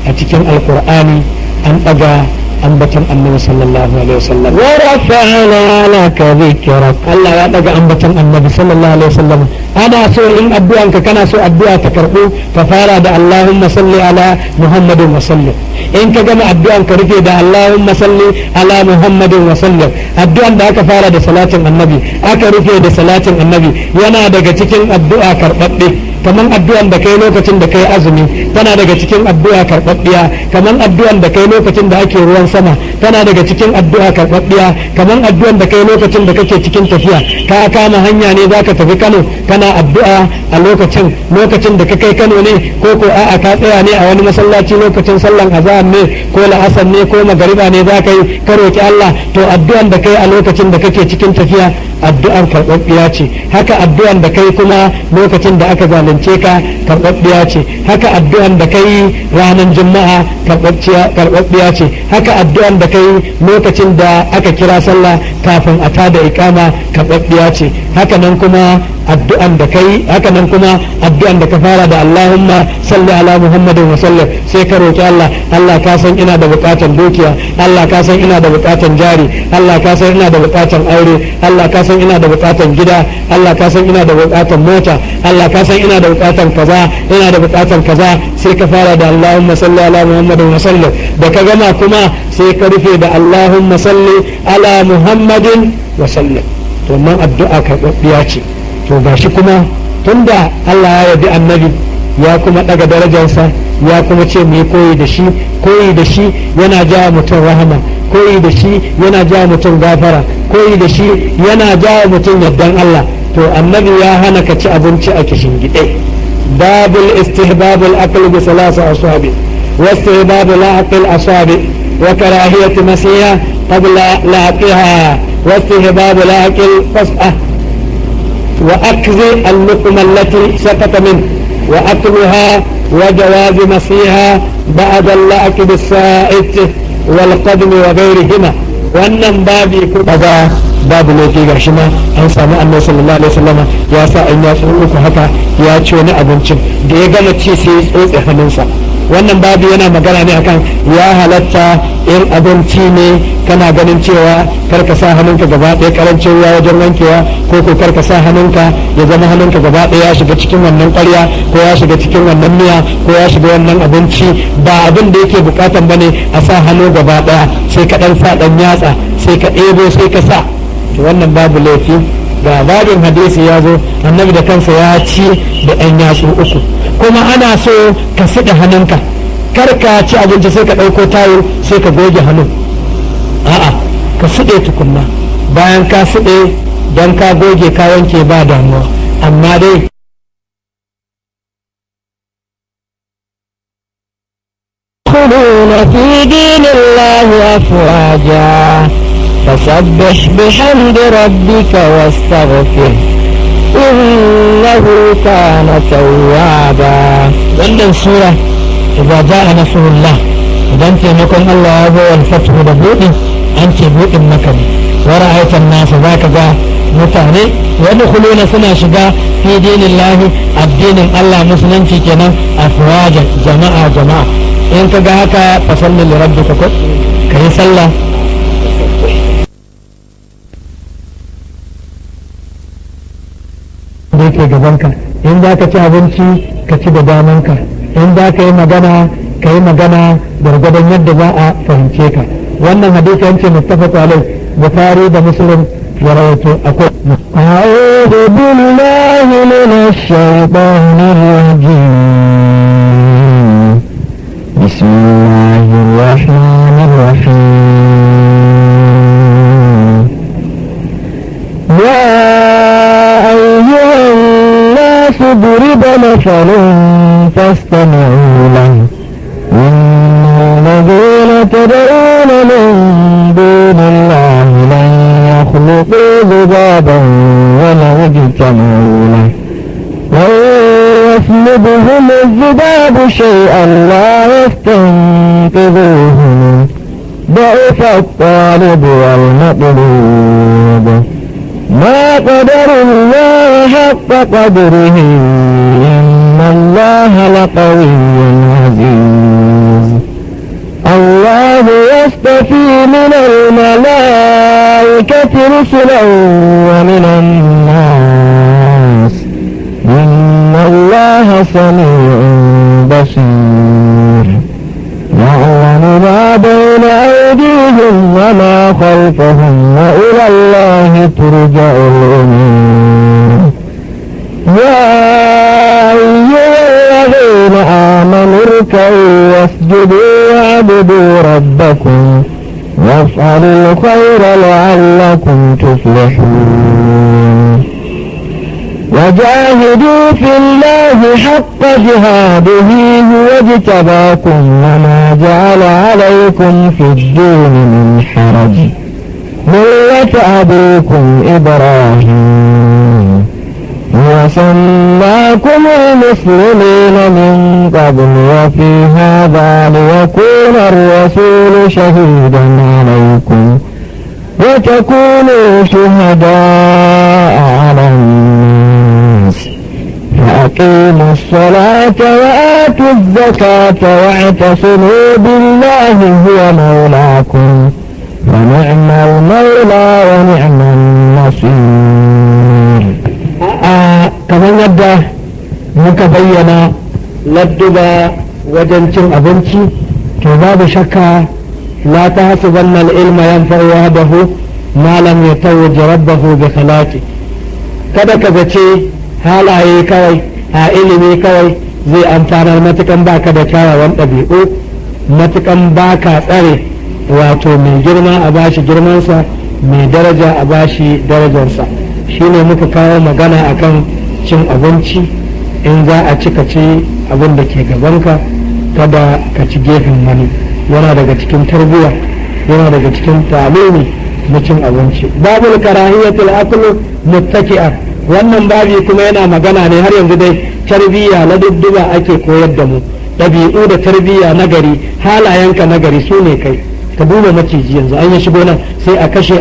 a cikin alkur'ani an ɗaga ambaton annabi sallallahu alaihi wasallam. Wa rafa'na laka dhikrak, Allah ya ɗaga ambaton annabi sallallahu alaihi wasallam. Ana so in addu'anka kana so addu'a ta karɓo ka fara da Allahumma salli ala Muhammadin wa sallim. In ka gama addu'an ka rufe da Allahumma salli ala Muhammadin wa sallim. Addu'an da aka fara da salatin annabi aka rufe da salatin annabi yana daga cikin addu'a karɓaɓɓe. kaman addu'an da kai lokacin da kai azumi tana daga cikin addu'a karɓaɓɓiya, kaman addu'an da kai lokacin da ake ruwan sama tana daga cikin addu'a karɓaɓɓiya, kaman addu'an da kai lokacin da kake cikin tafiya ka kama hanya ne zaka tafi Kano kana addu'a a lokacin da ka kai Kano ne ko a'a ka tsaya ne a wani masallaci lokacin sallan azhar ne ko la'asar ne ko magariba ne zaka yi ka roki Allah to addu'an da kai a lokacin da kake cikin tafiya addu'an karɓaɓɓiya ce. Haka addu'an da kai kuma lokacin da aka zalunce ka karɓaɓɓiya ce. Haka addu'an da kai ranar juma'a karɓaɓɓiya ce. Haka addu'an da kai lokacin da aka kira sallah kafin a tada iqama karɓaɓɓiya ce. Haka nan kuma addu'an da ka fara da Allahumma salli ala Muhammadin wa sallam sai ka roki Allah ka san ina da bukatan dukiya, Allah ka san ina da bukatan jari, Allah ka san ina da bukatan aure, Allah ka san ina da bukatan gida, Allah ka san ina da bukatan mota, Allah ka san ina da bukatan kaza sai ka fara da Allahumma salli ala Muhammadin wa sallam da ka gama kuma sai ka rufe da Allahumma salli ala Muhammadin wa sallam. to nan addu'a karɓaɓɓiya ce. to gashi kuma tunda Allah ya yabi annabi ya kuma daga darajarsa ya kuma ce mu koyi da shi yana jawo mutum rahama, koyi da shi yana jawo mutum gafara, koyi da shi yana jawo mutum yardan Allah. to annabi ya hana ka ci abinci a kishingide. babul istihbabul akl bi salasa asabi wa istihbabul aql asabi wa karahiyatu masiha qabla laqiha wa istihbabul aql fas'ah وأكذ اللقمة التي سقط منه وأكلها وجواز مسيها بعد اللعق بالسائد والقدم وغيرهما. wannan babi kaga babu laifi ga shi ma an samu annabi sallallahu alaihi wasallam ya sa an ya uku haka ya ci wani abincin da ya gama ci sai ya tsotse hannunsa. wannan babu yana magana ne akan ya halatta in abinci ne kana ganin cewa kar ka sa hannunka gaba ɗaya karancin ruwa wajen wankewa ko kar ka sa hannunka ya zama hannunka gaba ɗaya ya shiga cikin wannan ƙwarya ko ya shiga cikin wannan miya ko ya shiga wannan abinci ba abin da yake bukatan bane a sa hannu gaba ɗaya sai ka ɗan sa ɗan yatsa sai ka ɗebo sai ka sa. to wannan babu laifi ga babin hadisi ya zo annabi da kansa ya ci da ɗan yatsu uku kuma ana so ka siɗa hannunka kar ka ci abinci sai ka ɗauko tayo sai ka goge hannun a'a ka siɗe tukunna bayan ka siɗe don ka goge ka wanke ba damuwa amma dai يدخلون في دين الله أفواجا فسبح بحمد ربك واستغفر إنه كان توابا. wannan sura idza jaa nasrullah idan taimakon Allah ya zo wal fathu da buɗi an ce buɗin maka ne wa ra'aytan nasa zaka ga mutane yadkhuluna suna shiga fi dinillahi addinin Allah musulunci kenan afwajan jama'a in ka ga haka fa salli li rabbika ko kai sallah da yake gabanka in za ka ci abinci ka ci da damanka in za ka yi magana ka yi magana gwargwadon yadda za a fahimce ka. wannan hadisi an ce muttafaq alai bukhari da muslim ya rawaito. akwai أعوذ بالله من الشيطان الرجيم بسم الله الرحمن الرحيم. يا أيها الناس ضرب مثل فاستمعوا له إن الذين تدعون من دون الله لن يخلقوا ذبابا ولو اجتمعوا له وإن يسلبهم الذباب شيئا لا يستنقذوه منه ضعف الطالب والمطلوب ما قدر الله حق قدره إن الله لقوي عزيز. الله يصطفي من الملائكة رسلا ومن الناس إن الله سميع بصير. يعلم ما بين أيديهم وما خلفهم وإلى الله ترجع الأمور. يا الذين آمنوا اركعوا واسجدوا واعبدوا ربكم وافعلوا الخير لعلكم تفلحون وجاهدوا في الله حق جهاده هو اجتباكم وما جعل عليكم في الدين من حرج ملة أبيكم إبراهيم وسماكم المسلمين من قبل وفي هذا ليكون الرسول شهيدا عليكم وتكونوا شهداء على الناس فأقيموا الصلاة وآتوا الزكاة واعتصموا بالله هو مولاكم ونعم المولى ونعم النصير. kamar yadda muka bayyana ladduba wajen cin abinci to babu shakka la tahsabanna al-ilma yanfa'u wahdahu ma lam yatawaj rabbahu bi khalaqi kada ka zace halaye kawai a ilimi kawai zai amfanar matukan baka da kyawawan ɗabi'u matukan baka tsare wato mai girma a bashi girmansa mai daraja a bashi darajarsa shine muka kawo magana akan cin abinci in za a cika ci abin da ke gabanka kada ka ci gefen wani yana daga cikin tarbiyya yana daga cikin talimi na cin abinci babul karahiyatul aklu muttaki'a wannan babi kuma yana magana ne har yanzu dai tarbiyya na dudduba ake koyar da mu ɗabi'u da tarbiyya na gari halayenka na gari su ne kai ka duba maciji yanzu an yi shigo nan sai a kashe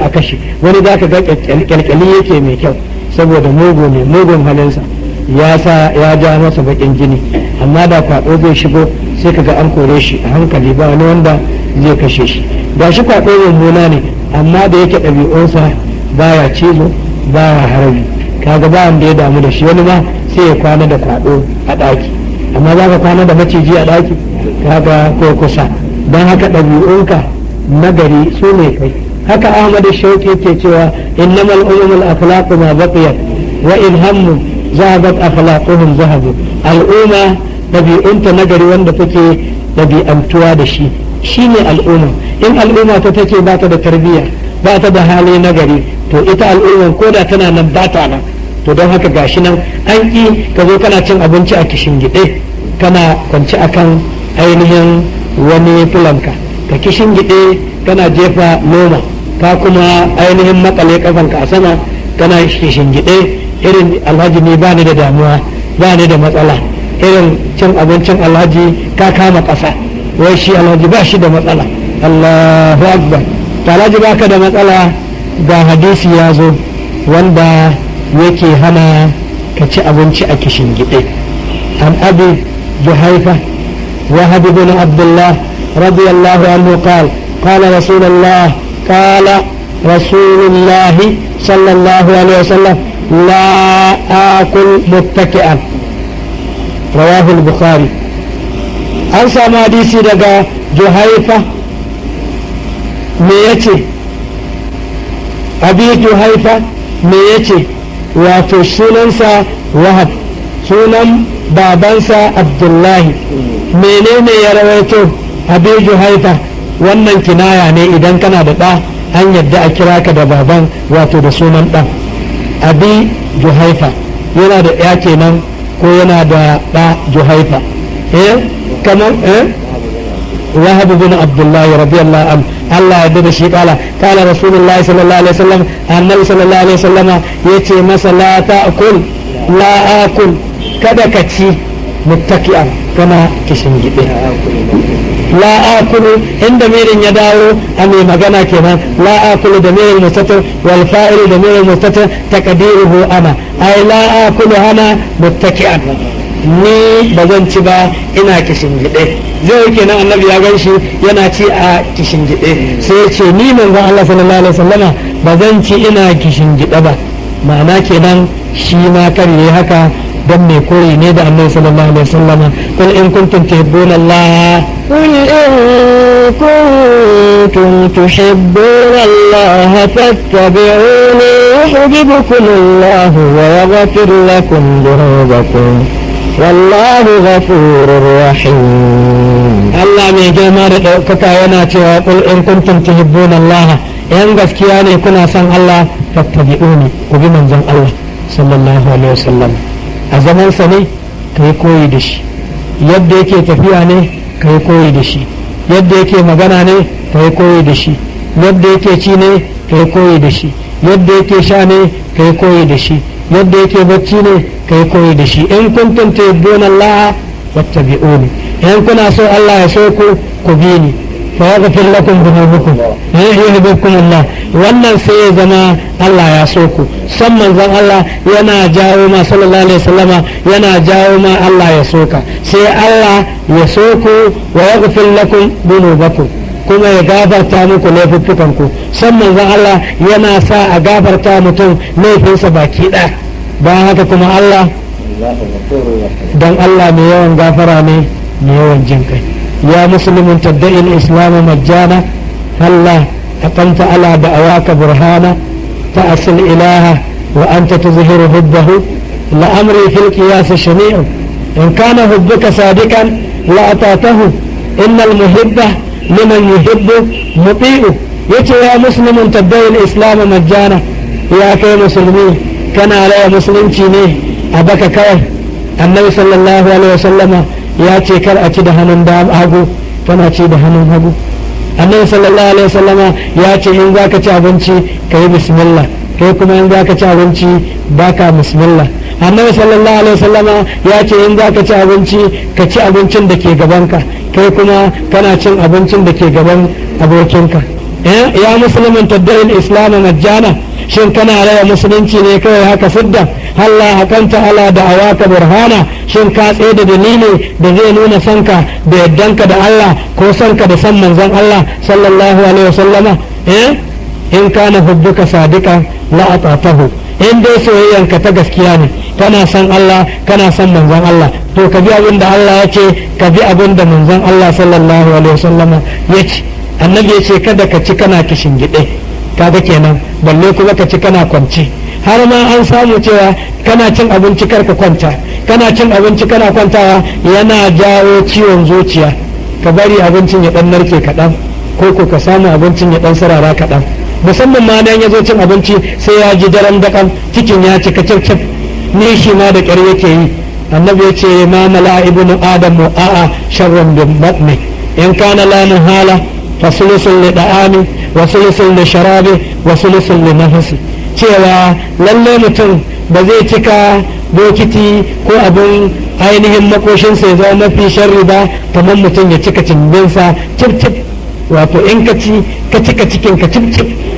wani za ka ga kyalkyali yake mai kyau saboda mugu ne mugun halinsa ya ja masa bakin jini amma da kwaɗo zai shigo sai ka ga an kore shi a hankali ba wani wanda zai kashe shi ga shi kwaɗo mummuna ne amma da yake ɗabi'unsa baya cizo baya harbi kaga ba wanda ya damu da shi wani ma sai ya kwana da kwaɗo a ɗaki amma za ka kwana da maciji a ɗaki kaga ko kusa don haka ɗabi'unka nagari su ne kai haka Ahmad Shauki ke cewa innamal ulumul akhlaqu ma baqiyat wa in hammu zahabat akhlaquhum zahabu al'umma dabi'unta nagari wanda take dabi'antuwa da shi shine al'umma in al'umma ta take ba ta da tarbiyya ba ta da hali nagari to ita al'umman koda tana nan ba ta nan to don haka gashi nan an ki ka zo kana cin abinci a kishingide kana kwanci akan ainihin wani fulanka ka kishingide kana jefa noma ka kuma ainihin makale kafanka a sama kana shingide irin alhaji ne ba ni da damuwa ba ni da matsala irin cin abincin alhaji ka kama ƙasa wai shi alhaji ba shi da matsala Allahu akbar ta alhaji baka da matsala ga hadisi ya zo wanda yake hana ka ci abinci a kishingide an abi juhaifa wahab ibn abdullah radiyallahu anhu قال رسول الله صلى الله عليه وسلم لا آكل متكئا رواه البخاري أنسى ما ديسي لغا جهيفة ميتي أبي جهيفة ميتي وفي سننسى وهب سنن بابنسى عبد الله منين يرويته أبي جهيفة wannan kinaya ne idan kana da ɗa an yadda a kira ka da baban wato da sunan ɗan abi juhaifa yana da ya kenan ko yana da ɗa juhaifa kamar wahab bin abdullahi radiyallahu an Allah ya da shi kala rasulullahi sallallahu alaihi wasallam annabi sallallahu alaihi wasallama yace masa la ta'kul la akul kada ka ci muttaki'an kana kishin gide la akulu inda mirin ya dawo a mai magana kenan la akulu da mirin mustatir wal fa'ilu da mirin mustatir taqdiruhu ana ay la akulu hana muttaki'an ni ba zan ci ba ina kishin gide zai kenan annabi ya ganshi yana ci a kishin gide sai ya ce ni manzon Allah sallallahu alaihi wasallama ba zan ci ina kishin gide ba ma'ana kenan shi ma kar yayi haka dan mai koyi ne da annabi sallallahu alaihi wasallama qul in kuntum tuhibbuna Allah قل إن كنتم تحبون الله فاتبعوني يحببكم الله ويغفر لكم ذنوبكم والله غفور رحيم. Allah mai girma da ɗaukaka yana cewa qul in kuntum tuhibbuna Allah, yan gaskiya ne kuna son Allah fattabi'uni, ku bi manzon Allah sallallahu alaihi wasallam. A zaman sa ne kai koyi da shi, yadda yake tafiya ne kai koyi da shi, yadda yake magana ne kai koyi da shi, yadda yake ci ne kai koyi da shi, yadda yake sha ne kai koyi da shi, yadda yake bacci ne kai koyi da shi. In kuntum tuhibbuna Allah fattabi'uni, in kuna so Allah ya so ku bi ni, fa yaghfir lakum dhunubakum yuhibbukum Allah. Wannan sai ya zama Allah ya so ku. San manzon Allah yana jawo ma sallallahu alaihi wasallama, yana jawo ma Allah ya so ka, sai Allah ya so ku wa yaghfir lakum dhunubakum, kuma ya gafarta muku laifuffukan ku. San manzon Allah yana sa a gafarta mutum laifinsa baki ɗaya. Bayan haka kuma Allah dan Allah mai yawan gafara ne mai yawan jin kai. Ya muslimun tadda'i al-islam majjana Allah aqamta ala da'awaka burhana ta'asil ilaha wa anta tuzhiru hubbahu la amri fil qiyas shani'u in kana hubbuka sadiqan la atatahu innal muhibba liman yuhibbu muti'u. yace ya muslimun tadda'i al-islam majjana, ya kai musulmi kana raya musulunci ne a baka kawai. Annabi sallallahu alaihi wasallama ya ce kar a ci da hannun hagu, kana ci da hannun hagu. Annabi sallallahu alaihi wasallama ya ce in zaka ci abinci ka yi bismillah, kai kuma in zaka ci abinci baka bismillah. Annabi sallallahu alaihi wasallama ya ce in zaka ci abinci ka ci abincin da ke gabanka, kai kuma kana cin abincin da ke gaban abokinka. Ya musulmin taddarin islam majjana, shin kana raya musulunci ne kawai haka sidda? Allah hakanta ala da awaka burhana, shin ka tsaye da dalili da zai nuna sanka da yaddanka da Allah ko sanka da san manzon Allah sallallahu alaihi wasallama? In kana hubbuka sadiqan la atatahu, in dai soyayyanka ta gaskiya ne, kana san Allah kana san manzon Allah, to ka bi abin da Allah ya ce, ka bi abin da manzon Allah sallallahu alaihi wasallama ya ce. Annabi ya ce kada ka ci kana kishin gide, kaga kenan balle kuma ka ci kana kwance. Har ma an samu cewa kana cin abinci karka kwanta, kana cin abinci kana kwantawa yana jawo ciwon zuciya. Ka bari abincin ya dan narke kaɗan, ko ka samu abincin ya dan sarara kaɗan. Musamman ma dan ya zo cin abinci sai ya ji daren dakan cikin ya cika cif ni shi ma da ƙyar yake yi. Annabi ya ce ma mala ibnu adam a'a sharran bin batni in kana la muhala fasulusun li da'ami wa sulusun li sharabi wa sulusun li nafsi, cewa lalle mutum ba zai cika bokiti ko abin ainihin makoshinsa ya zama mafi sharri ba kamar mutum ya cika cimbinsa cip wato in ka cika cikin ka cip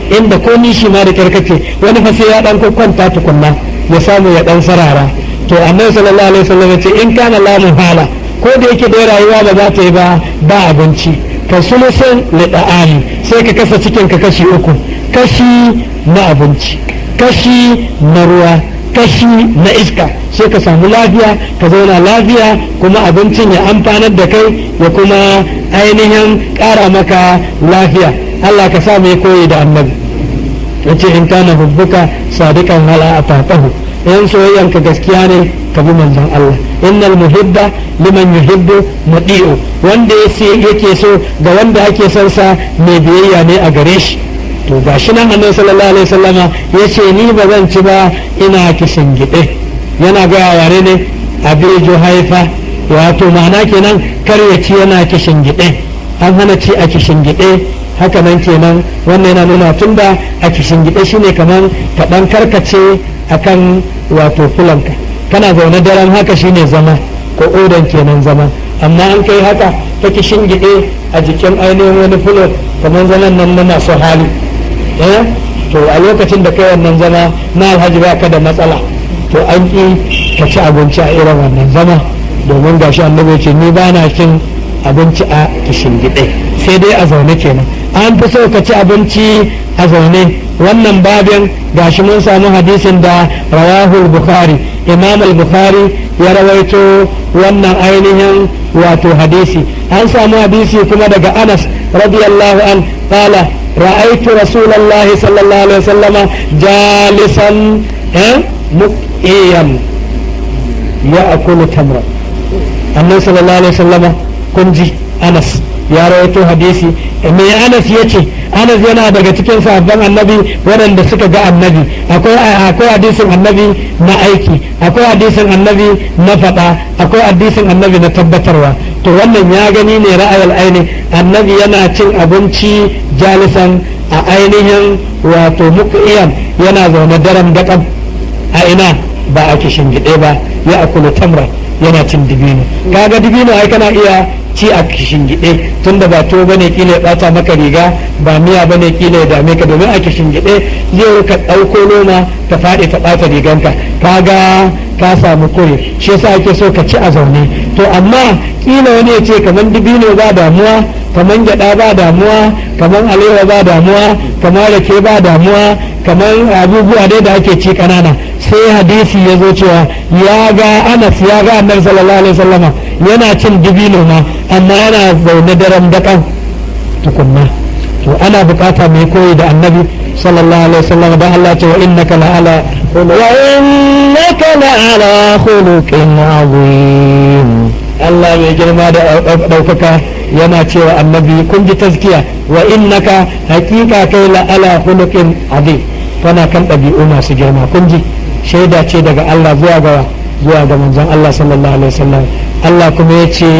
inda ko nishi ma da karkace wani fa sai ya dan kwanta tukunna ya samu ya dan sarara. To annabi sallallahu alaihi wasallam ya ce in kana la muhala, ko da yake da rayuwa ba za ta yi ba abinci, ka sulusun lida'ani, sai ka kasa cikin ka kashi uku, kashi na abinci, kashi na ruwa, kashi na iska, sai ka samu lafiya, ka zauna lafiya, kuma abincin ya amfanar da kai ya kuma ainihin ƙara maka lafiya. Allah ka sa mai koyi da annabi. yace in kana hubbuka sadiqan hala atatahu, in soyayyanka gaskiya ne ka bi manzon Allah. innal muhibba liman yuhibbu muti'u, wanda yake so ga wanda ake son sa mai biyayya ne a gare shi. to gashi nan annabi sallallahu alaihi wasallama yace ni ba zan ci ba ina kishin gide, yana ga yare ne abijo haifa, wato ma'ana kenan kar ya ci yana kishin gide, an hana ci a kishin gide. haka nan kenan wannan yana nuna tunda a kishin gide shine kaman ka dan karkace akan wato fulanka, kana zaune daren haka shine zama ko odan kenan zama. amma an kai haka ta kishin gide a jikin ainihin wani fulo kamar zaman nan na masu hali, to a lokacin da kai wannan zama na alhaji ba ka da matsala, to an ƙi ka ci abinci a irin wannan zama, domin gashi annabi ce ni ba na cin abinci a kishin gide, sai dai a zaune kenan. an fi so ka ci abinci a zaune. wannan babin gashi mun samu hadisin da rawahul bukhari, imam al-bukhari ya rawaito wannan ainihin wato hadisi. an samu hadisi kuma daga anas radiyallahu an qala ra'aytu rasulallahi sallallahu alaihi wasallam jalisan muqiyan يأكل تمرا. النبي صلى الله عليه وسلم كنجي أنس ya rawaito hadisi me Anas yace Anas yana daga cikin sahabban annabi waɗanda suka ga annabi akwai hadisin annabi na aiki akwai hadisin annabi na faɗa akwai hadisin annabi na tabbatarwa to wannan ya gani ne ra'ayal aini annabi yana cin abinci jalisan a ainihin wato muqiyan yana zaune daren daƙam a ina ba a kishin gide ba ya akulu tamra yana cin dibino kaga dibino ai kana iya ci a kishingide tunda ba to bane kila ya bata maka riga ba miya bane kila ya dame ka domin a kishingide zai ka dauko noma ta fadi ta bata riganka kaga ka samu kure shi yasa ake so ka ci a zaune to amma kila wani ya ce kaman dibino ba damuwa kaman gyada ba damuwa kaman alewa ba damuwa kaman rake ba damuwa kaman abubuwa dai da ake ci kanana sai hadisi ya zo cewa ya ga Anas ya ga Annabi sallallahu alaihi wasallama yana cin dibino ma amma yana zaune daren dakan tukunna to ana bukata mai koyi da Annabi sallallahu alaihi wasallama da Allah ce wa innaka la'ala khuluqin azim. Allah mai girma da ɗaukaka yana cewa Annabi kun ji tazkiya wa innaka haqiqa kai la'ala khuluqin azim kana kan ɗabi'u masu girma kun ji shaida ce daga Allah zuwa ga manzon Allah sallallahu alaihi wasallam Allah kuma ya ce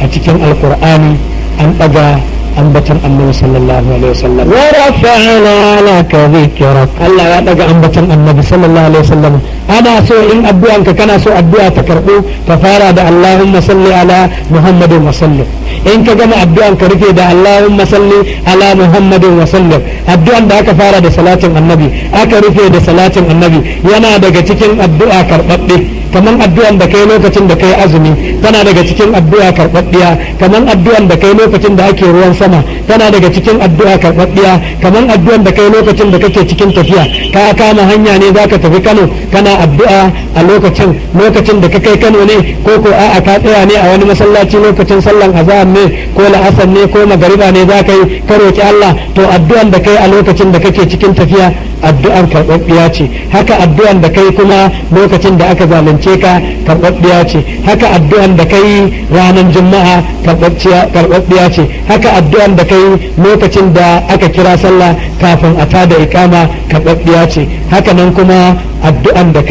a cikin alkur'ani an ɗaga ambatan annabi sallallahu alaihi wasallam wa rafa'na laka dhikrak Allah ya ɗaga ambatan annabi sallallahu alaihi wasallam ana so in addu'anka kana so addu'a ta karɓo ta fara da Allahumma salli ala Muhammadin wa sallim in ka gama addu'an ka rufe da Allahumma salli ala Muhammadin wa sallim addu'an da aka fara da salatin annabi aka rufe da salatin annabi yana daga cikin addu'a karɓaɓɓe kaman addu'an da kai lokacin da kai azumi tana daga cikin addu'a karɓaɓɓiya kaman addu'an da kai lokacin da ake ruwan sama tana daga cikin addu'a karɓaɓɓiya kaman addu'an da kai lokacin da kake cikin tafiya ka kama hanya ne zaka tafi Kano kana addu'a a lokacin da ka kai Kano ne ko a'a ka tsaya ne a wani masallaci lokacin sallan azhar ne ko la'asar ne ko magariba ne zaka yi ka roki Allah to addu'an da kai a lokacin da kake cikin tafiya addu'an karɓaɓɓiya ce haka addu'an da kai kuma lokacin da aka zalunce ka karɓaɓɓiya ce haka addu'an da kai ranar juma'a karɓaɓɓiya ce haka addu'an da kai lokacin da aka kira sallah kafin a tada iqama karɓaɓɓiya ce haka nan kuma addu'an da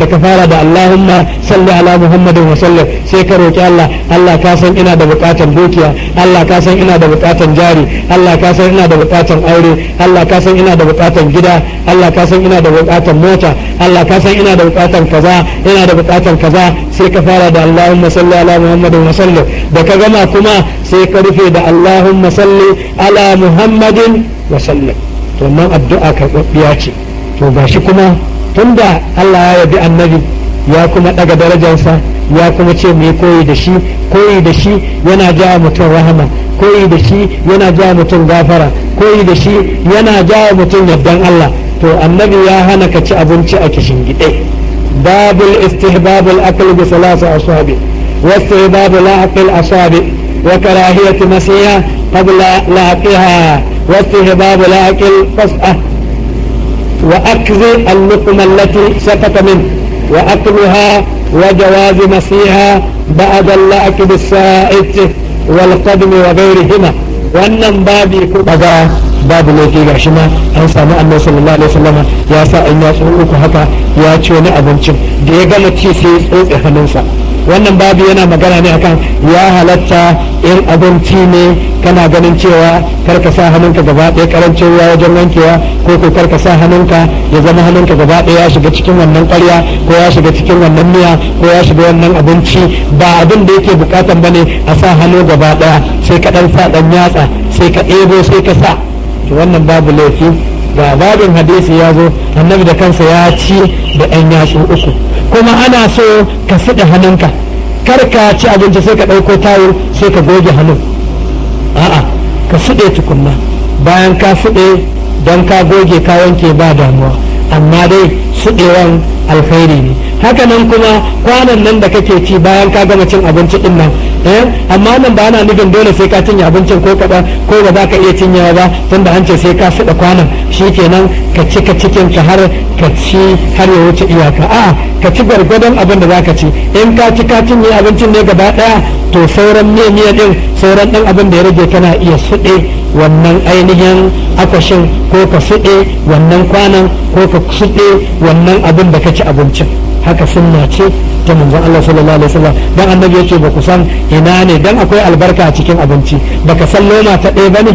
ka fara da Allahumma salli ala Muhammadin wa sallam sai ka roki Allah ka san ina da bukatan dukiya Allah ka san ina da bukatan jari Allah ka san ina da bukatan aure Allah ka san ina da bukatan gida Allah ka san ina da bukatan mota Allah ka san ina da bukatan kaza sai ka fara da Allahumma salli ala Muhammadin wa sallam da ka gama kuma sai ka rufe da Allahumma salli ala Muhammadin wa sallam to nan addu'a karɓaɓɓiya ce to gashi kuma tunda Allah ya yabi annabi ya kuma daga darajarsa ya kuma ce mu koyi da shi yana jawo mutum rahama koyi da shi yana jawo mutum gafara koyi da shi yana jawo mutum yardan Allah to annabi ya hana ka ci abinci a kishingide babul istihbabul akl bi salasa ashabi wa istihbabul la'qil asabi wa karahiyati nasiha qabla laqiha wa istihbabul la'qil fas'ah وأكذ اللقمة التي سقط منه وأكلها وجواز مسيها بعد اللعق بالسائط والقدم وغيرهما wannan babi ko daga babu laifi ga shi ma an samu annabi sallallahu alaihi wasallam ya sa an ya uku haka ya ci wani abincin da ya gama ci sai ya tsotse hannunsa wannan babu yana magana ne akan ya halatta in abinci ne kana ganin cewa kar ka sa hannunka gaba ɗaya karancin ruwa wajen wankewa ko kar ka sa hannunka ya zama hannunka gaba ɗaya ya shiga cikin wannan ƙwarya ko ya shiga cikin wannan miya ko ya shiga wannan abinci ba abin da yake bukatan bane a sa hannu gaba ɗaya sai ka ɗan sa ɗan yatsa sai ka ɗebo sai ka sa to wannan babu laifi ga babin hadisi ya zo annabi da kansa ya ci da ɗan yatsu uku kuma ana so ka siɗa hannunka kar ka ci abinci sai ka ɗauko tayo sai ka goge hannun a'a ka siɗe tukunna bayan ka siɗe don ka goge ka wanke ba damuwa amma dai siɗewan alkhairi ne haka nan kuma kwanan nan da kake ci bayan ka gama cin abinci din nan amma nan ba ana nufin dole sai ka cinye abincin ko kaɗan ko ba za ka iya cinyewa ba tunda an ce sai ka suɗa kwanan shikenan ka cika cikin ka har ka ci har ya wuce iyaka a'a ka ci gwargwadon abin da za ka ci in ka ci ka cinye abincin ne gaba ɗaya to sauran miya din sauran ɗan abin da ya rage kana iya suɗe wannan ainihin akwashin ko ka suɗe wannan kwanan ko ka suɗe wannan abin da ka ci abincin haka sunna ce ta manzon Allah sallallahu alaihi wasallam dan annabi yake ba ku san ina ne dan akwai albarka a cikin abinci baka san loma ta ɗaya bane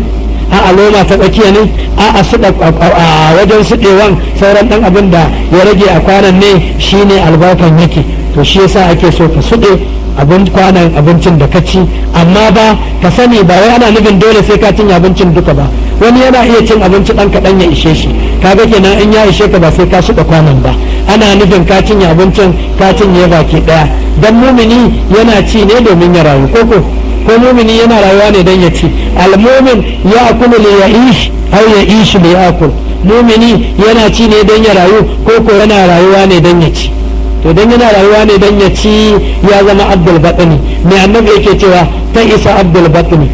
a loma ta tsakiya ne a suɗa a wajen suɗewan sauran ɗan abin da ya rage a kwanan ne shine albarkan yake to shi yasa ake so ka suɗe abin kwanan abincin da ka ci amma ba ka sani ba wai ana nufin dole sai ka cinye abincin duka ba wani yana iya cin abinci ɗan kaɗan ya ishe shi kaga kenan in ya ishe ka ba sai ka suɗa kwanan ba ana nufin ka cinye abincin ka cinye baki ɗaya dan mumini yana ci ne domin ya rayu ko mumini yana rayuwa ne dan ya ci almumin ya akulu li ya'ish aw ya'ish li yakul mumini yana ci ne dan ya rayu ko yana rayuwa ne dan ya ci to dan yana rayuwa ne dan ya ci ya zama abdul batni mai annabi yake cewa ta isa abdul batni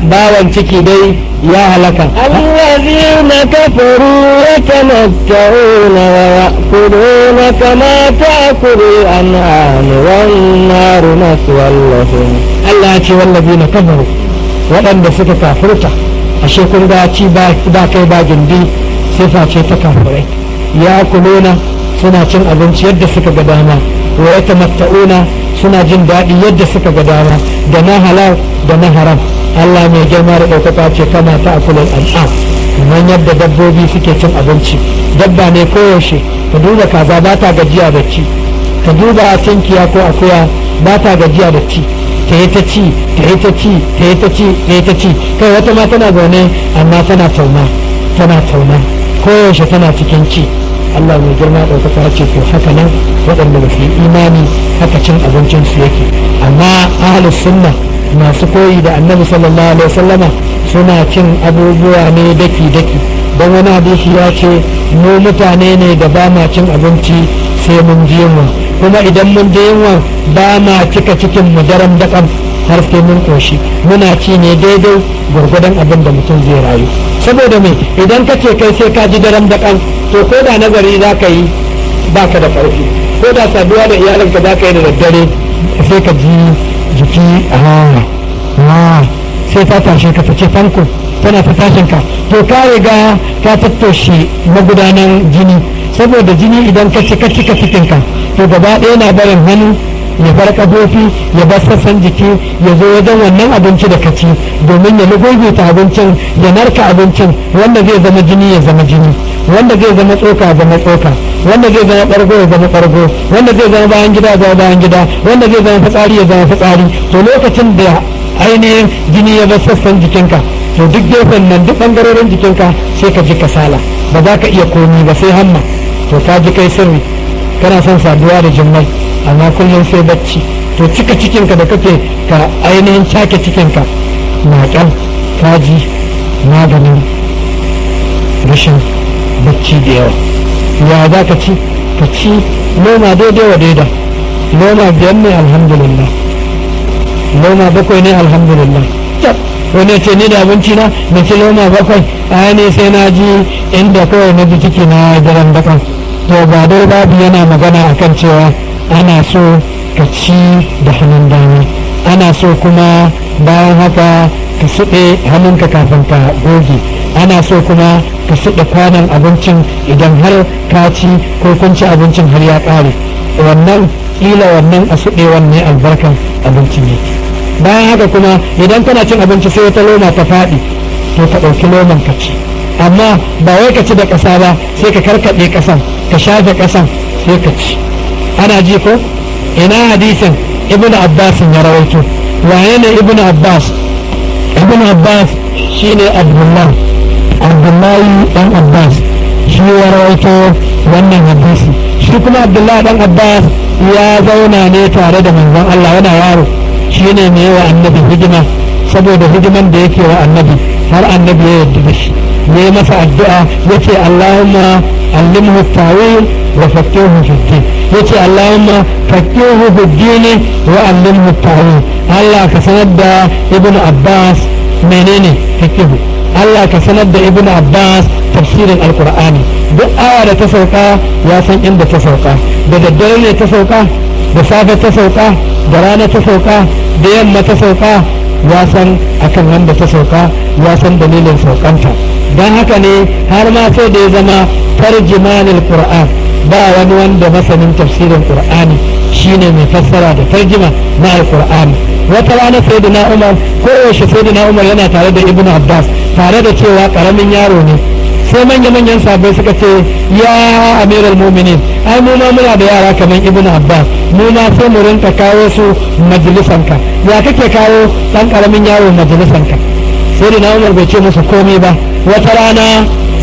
bawan ciki dai ya halaka الذين كفروا يتمتعون ويأكلون كما تأكل الأنعام والنار مثوى لهم Allah ya ce wallazina kafaru waɗanda suka kafirta ashe kun ga ci ba kai ba gindi sifa ce ta kafirai ya kuluna suna cin abinci yadda suka ga dama wa yatamatta'una suna jin daɗi yadda suka ga dama da na halal da na haram Allah mai girma da ɗaukaka ce kama ta akulul an'am kamar yadda dabbobi suke cin abinci dabba ne koyaushe ka duba kaza ba ta gajiya da ci ka duba tinkiya ko akuya ba ta gajiya da ci ta yi ta ci ta yi ta ci ta yi ta ci ta yi ta ci kai wata ma tana zaune amma tana tauna koyaushe tana cikin ci Allah mai girma ɗaukaka ce to haka nan waɗanda ba su yi imani haka cin abincinsu yake amma ahlus sunna masu koyi da annabi sallallahu alaihi wasallama suna cin abubuwa ne daki-daki don wani hadisi ya ce mu mutane ne da ba ma cin abinci sai mun ji yunwa kuma idan mun ji yunwa ba ma cika cikin mu daren daƙam har sai mun koshi muna ci ne daidai gwargwadon abin da mutum zai rayu saboda me idan ka ce kai sai ka ji daren daƙam to ko da nazari za ka yi ba ka da ƙarfi ko da saduwa da iyalinka za ka yi da daddare sai ka ji jiki sai ta tashe ka ta ce fanko tana ta tashin ka to ka riga ka tattoshe magudanan jini saboda jini idan ka cika cikinka to gaba ɗaya na barin hannu ya bar ƙafofi ya bar sassan jiki ya zo wajen wannan abinci da ka ci domin ya lugogota abincin ya narka abincin wanda zai zama jini ya zama jini wanda zai zama tsoka ya zama tsoka wanda zai zama ɓargo ya zama ɓargo wanda zai zama bayan gida ya zama bayan gida wanda zai zama fitsari ya zama fitsari to lokacin da ainihin jini ya bar sassan jikinka to duk gefen nan duk ɓangarorin jikinka sai ka ji kasala ba za ka iya komi ba sai hamma to ka ji kai sirri kana son saduwa da jimmai amma kullum sai bacci to cika cikinka da kake ka ainihin cake cikinka maƙal kaji maganin rashin bacci da yawa ya za ka ci noma daidai wa daida noma biyar ne alhamdulillah noma bakwai ne alhamdulillah wani ce ni da abinci na ci noma bakwai a ne sai na ji inda kawai na ji ciki na daren bakan to ba dai babu yana magana akan cewa ana so ka ci da hannun dama ana so kuma bayan haka ka suɗe hannunka kafin ka goge ana so kuma ka suɗe kwanan abincin idan har ka ci ko kun ci abincin har ya ƙare wannan ƙila wannan a suɗe wannan albarkan abincin yake bayan haka kuma idan kana cin abinci sai wata loma ta faɗi to ka ɗauki loman ka ci amma ba wai ka ci da ƙasa ba sai ka karkaɗe ƙasan ka shafe ƙasan sai ka ci ana ji ko ina hadisin ibnu abbas ya rawaito waye ne ibnu abbas shine abdullahi dan abbas shi ya rawaito wannan hadisi shi kuma abdullahi dan abbas ya zauna ne tare da manzon Allah yana yaro shine mai wa annabi hidima saboda hidiman da yake wa annabi har annabi ya yarda da shi ne masa addu'a yace Allahumma allimhu tawil wa faqihu fi din yace Allahumma faqihu fi din wa allimhu tawil Allah ka sanar da ibn Abbas menene fiqh Allah ka sanar da ibn Abbas tafsirin alqur'ani duk aya da ta sauka ya san inda ta sauka da daddare ne ta sauka da safe ta sauka da rana ta sauka da yamma ta sauka ya san akan wanda ta sauka ya san dalilin saukanta don haka ne har ma sai da ya zama tarjimanul qur'an ba wani wanda masanin tafsirin qur'ani shine mai fassara da tarjima na alqur'ani wata rana sayyidina Umar ko yaushe sayyidina Umar yana tare da Ibn Abbas tare da cewa karamin yaro ne sai manya-manyan sahabbai suka ce ya amiral mu'minin ai mu ma muna da yara kamar Ibn Abbas mu ma sai mu rinka kawo su majalisanka ya kake kawo dan karamin yaro majalisanka sayyidina Umar bai ce musu komai ba wata rana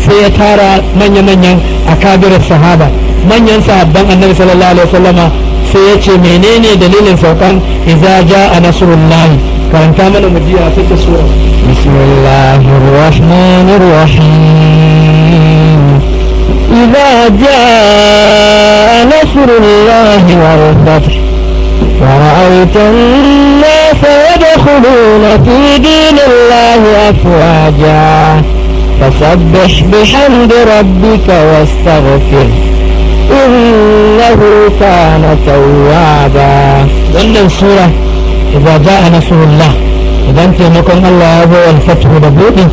sai ya tara manya-manyan akabirar sahaba manyan sahabban annabi sallallahu alaihi wasallama sai ya ce menene dalilin saukan idza jaa nasrullahi karanta mana mujiya sai ta sura bismillahir rahmanir rahim idza jaa nasrullahi wal fath ورأيت الناس يدخلون في دين الله أفواجا فسبح بحمد ربك واستغفره إنه كان توابا wannan sura idza jaa nasrullah idan taimakon Allah ya zo wal fathu da buɗi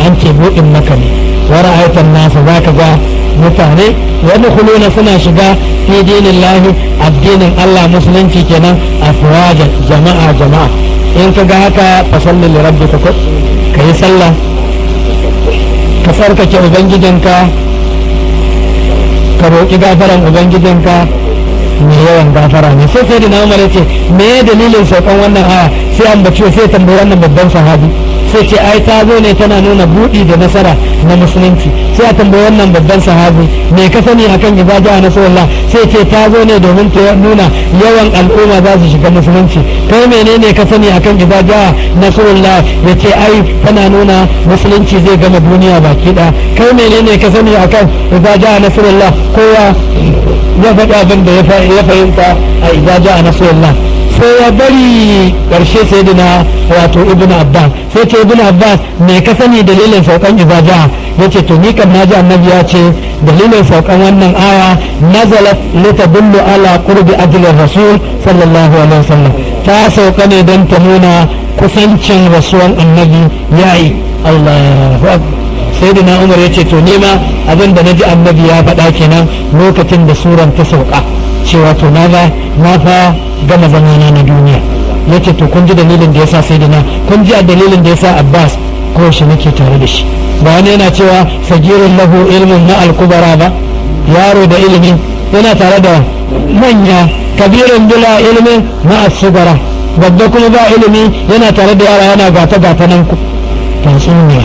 an ce buɗin maka ne wa ra'aita an-nasa zaka ga mutane yadkhuluna suna shiga fi dinillahi addinin Allah musulunci kenan afwajan jama'a in ka ga haka fa salli li rabbika kai sallah ka sarkake ubangijinka ka roƙi gafaran ubangijinka mai yawan gafara ne sai da na umar ya ce me dalilin saukan wannan aya sai an bace sai tambayi wannan babban sahabi sai ce ai ta zo ne tana nuna buɗi da nasara na musulunci sai a tambayi wannan babban sahabi me ka sani akan idza jaa nasrullah sai ce ta zo ne domin ta nuna yawan al'umma za su shiga musulunci kai menene ka sani akan idza jaa nasrullah yace ai tana nuna musulunci zai gama duniya baki ɗaya kai menene ka sani akan idza jaa nasrullah kowa ya faɗi abin da ya fahimta a idza jaa nasrullah sai ya bari ƙarshe sai dina wato ibn Abbas sai ce ibn Abbas me ka sani dalilin saukan idza jaa yace to ni kan naji annabi ya ce dalilin saukan wannan aya nazalat litadullu ala qurbi ajli rasul sallallahu alaihi wasallam ta sauka ne don ta nuna kusancin rasuwan annabi yayi Allahu akbar sayyidina Umar yace to ni ma abin da naji annabi ya faɗa kenan lokacin da suran ta sauka cewa to na fa gama zamana na duniya yace to kun ji dalilin da yasa sayyidina kun ji dalilin da yasa Abbas ko shi nake tare da shi ba wani yana cewa sagirun lahu ilmin na alkubara ba yaro da ilimi yana tare da manya kabirin bila ilimin na asugara babba kuma ba ilimi yana tare da yara yana gata nan ku tatsuniya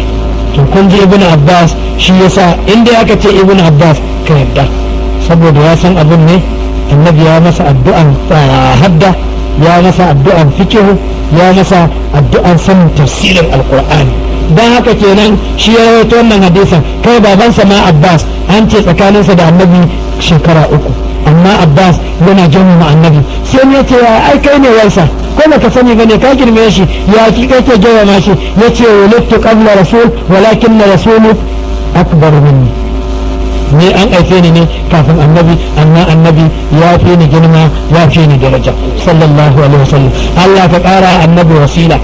to kun ji ibn Abbas shi yasa inda aka ce ibn Abbas ka yadda saboda ya san abin ne annabi ya masa addu'an hadda ya masa addu'an fikihu ya masa addu'an sanin tafsirin alqur'ani dan haka kenan shi ya rawaito wannan hadisin kai babansa ma Abbas an ce tsakaninsa da annabi shekara 3 amma Abbas yana girmama annabi sai ne ce ai kai ne wansa ko baka sani bane ka girme shi ya ki kake girmama shi yace walittu qabla rasul walakin rasulu akbar minni ni an aife ni ne kafin annabi amma annabi ya fi ni girma ya fi ni daraja sallallahu alaihi wasallam Allah ka kara annabi wasila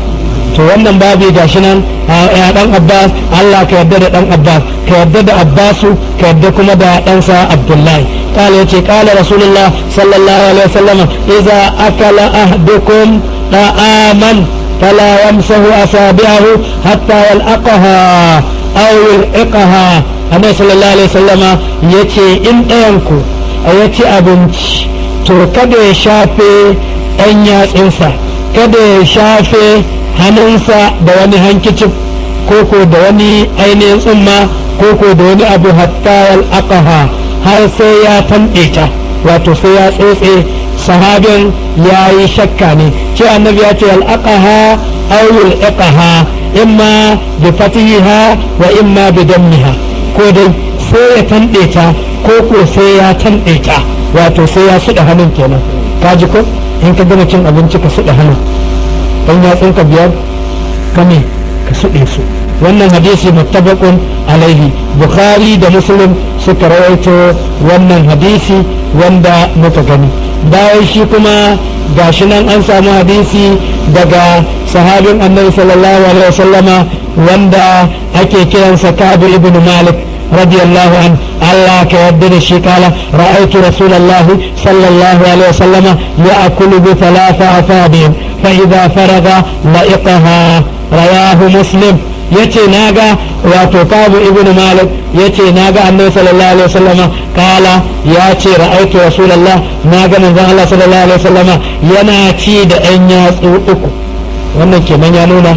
to wannan babi gashi nan ya dan Abbas Allah ka yarda da dan Abbas ka yarda da Abbasu ka yarda kuma da ɗansa Abdullahi قال يتي قال رسول الله صلى الله عليه وسلم إذا أكل أحدكم طعاما فلا يمسه أصابعه حتى يلأقها أو يلأقها النبي صلى الله عليه وسلم يتي إن أنكو يتي أبنش to kada ya shafe ɗan yatsunsa kada ya shafe hannunsa da wani hankicin koko da wani ainihin tsumma koko da wani abu hatta yal'aqaha har sai ya tanɗe ta wato sai ya tsotse sahabin ya yi shakka ne ce annabi ya ce yal'aqaha aw yul'aqaha imma bi fatiha wa imma bi dammiha ko dai sai ya tanɗe ta ko sai ya tanɗe ta wato sai ya suɗa hannun kenan ka ji ko in ka gama cin abinci ka suɗa hannun ɗan yatsunka biyar kame ka suɗe su. wannan hadisi muttafaqun alaihi, bukhari da muslim suka rawaito wannan hadisi wanda muka gani. bayan shi kuma gashi nan an samu hadisi daga sahabin annabi sallallahu alaihi wasallama wanda ake kiransa Ka'b ibn Malik radiyallahu an Allah ka yarda da shi kala ra'aytu rasulullahi sallallahu alaihi wasallama ya'kulu bi thalatha asabi' fa idha faraga la'iqaha rawahu muslim. yace naga wato Ka'b ibn Malik yace naga annabi sallallahu alaihi wasallama kala yace ra'aytu rasulullah naga manzon Allah sallallahu alaihi wasallama yana ci da ɗan yatsu uku. wannan kenan ya nuna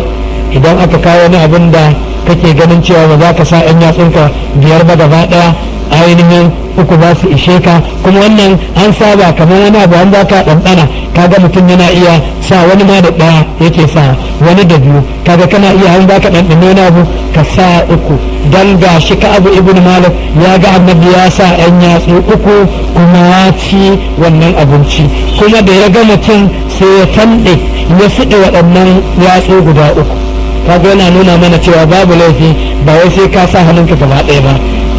idan aka kawo wani abin da kake ganin cewa ba za ka sa ɗan yatsunka biyar ba gaba ɗaya ainihin uku za su ishe ka, kuma wannan an saba kamar wani abu an za ka ɗanɗana kaga mutum yana iya sa wani ma da ɗaya yake sa wani da biyu, kaga kana iya an za ka ɗanɗana wani abu ka sa uku. dan ga shi Ka'ab ibn Malik ya ga annabi ya sa ɗan yatsu uku kuma ya ci wannan abinci, kuma da ya ga mutum sai ya tanɗe ya suɗe waɗannan yatsu guda uku. kaga yana nuna mana cewa babu laifi ba wai sai ka sa hannunka gaba ɗaya ba,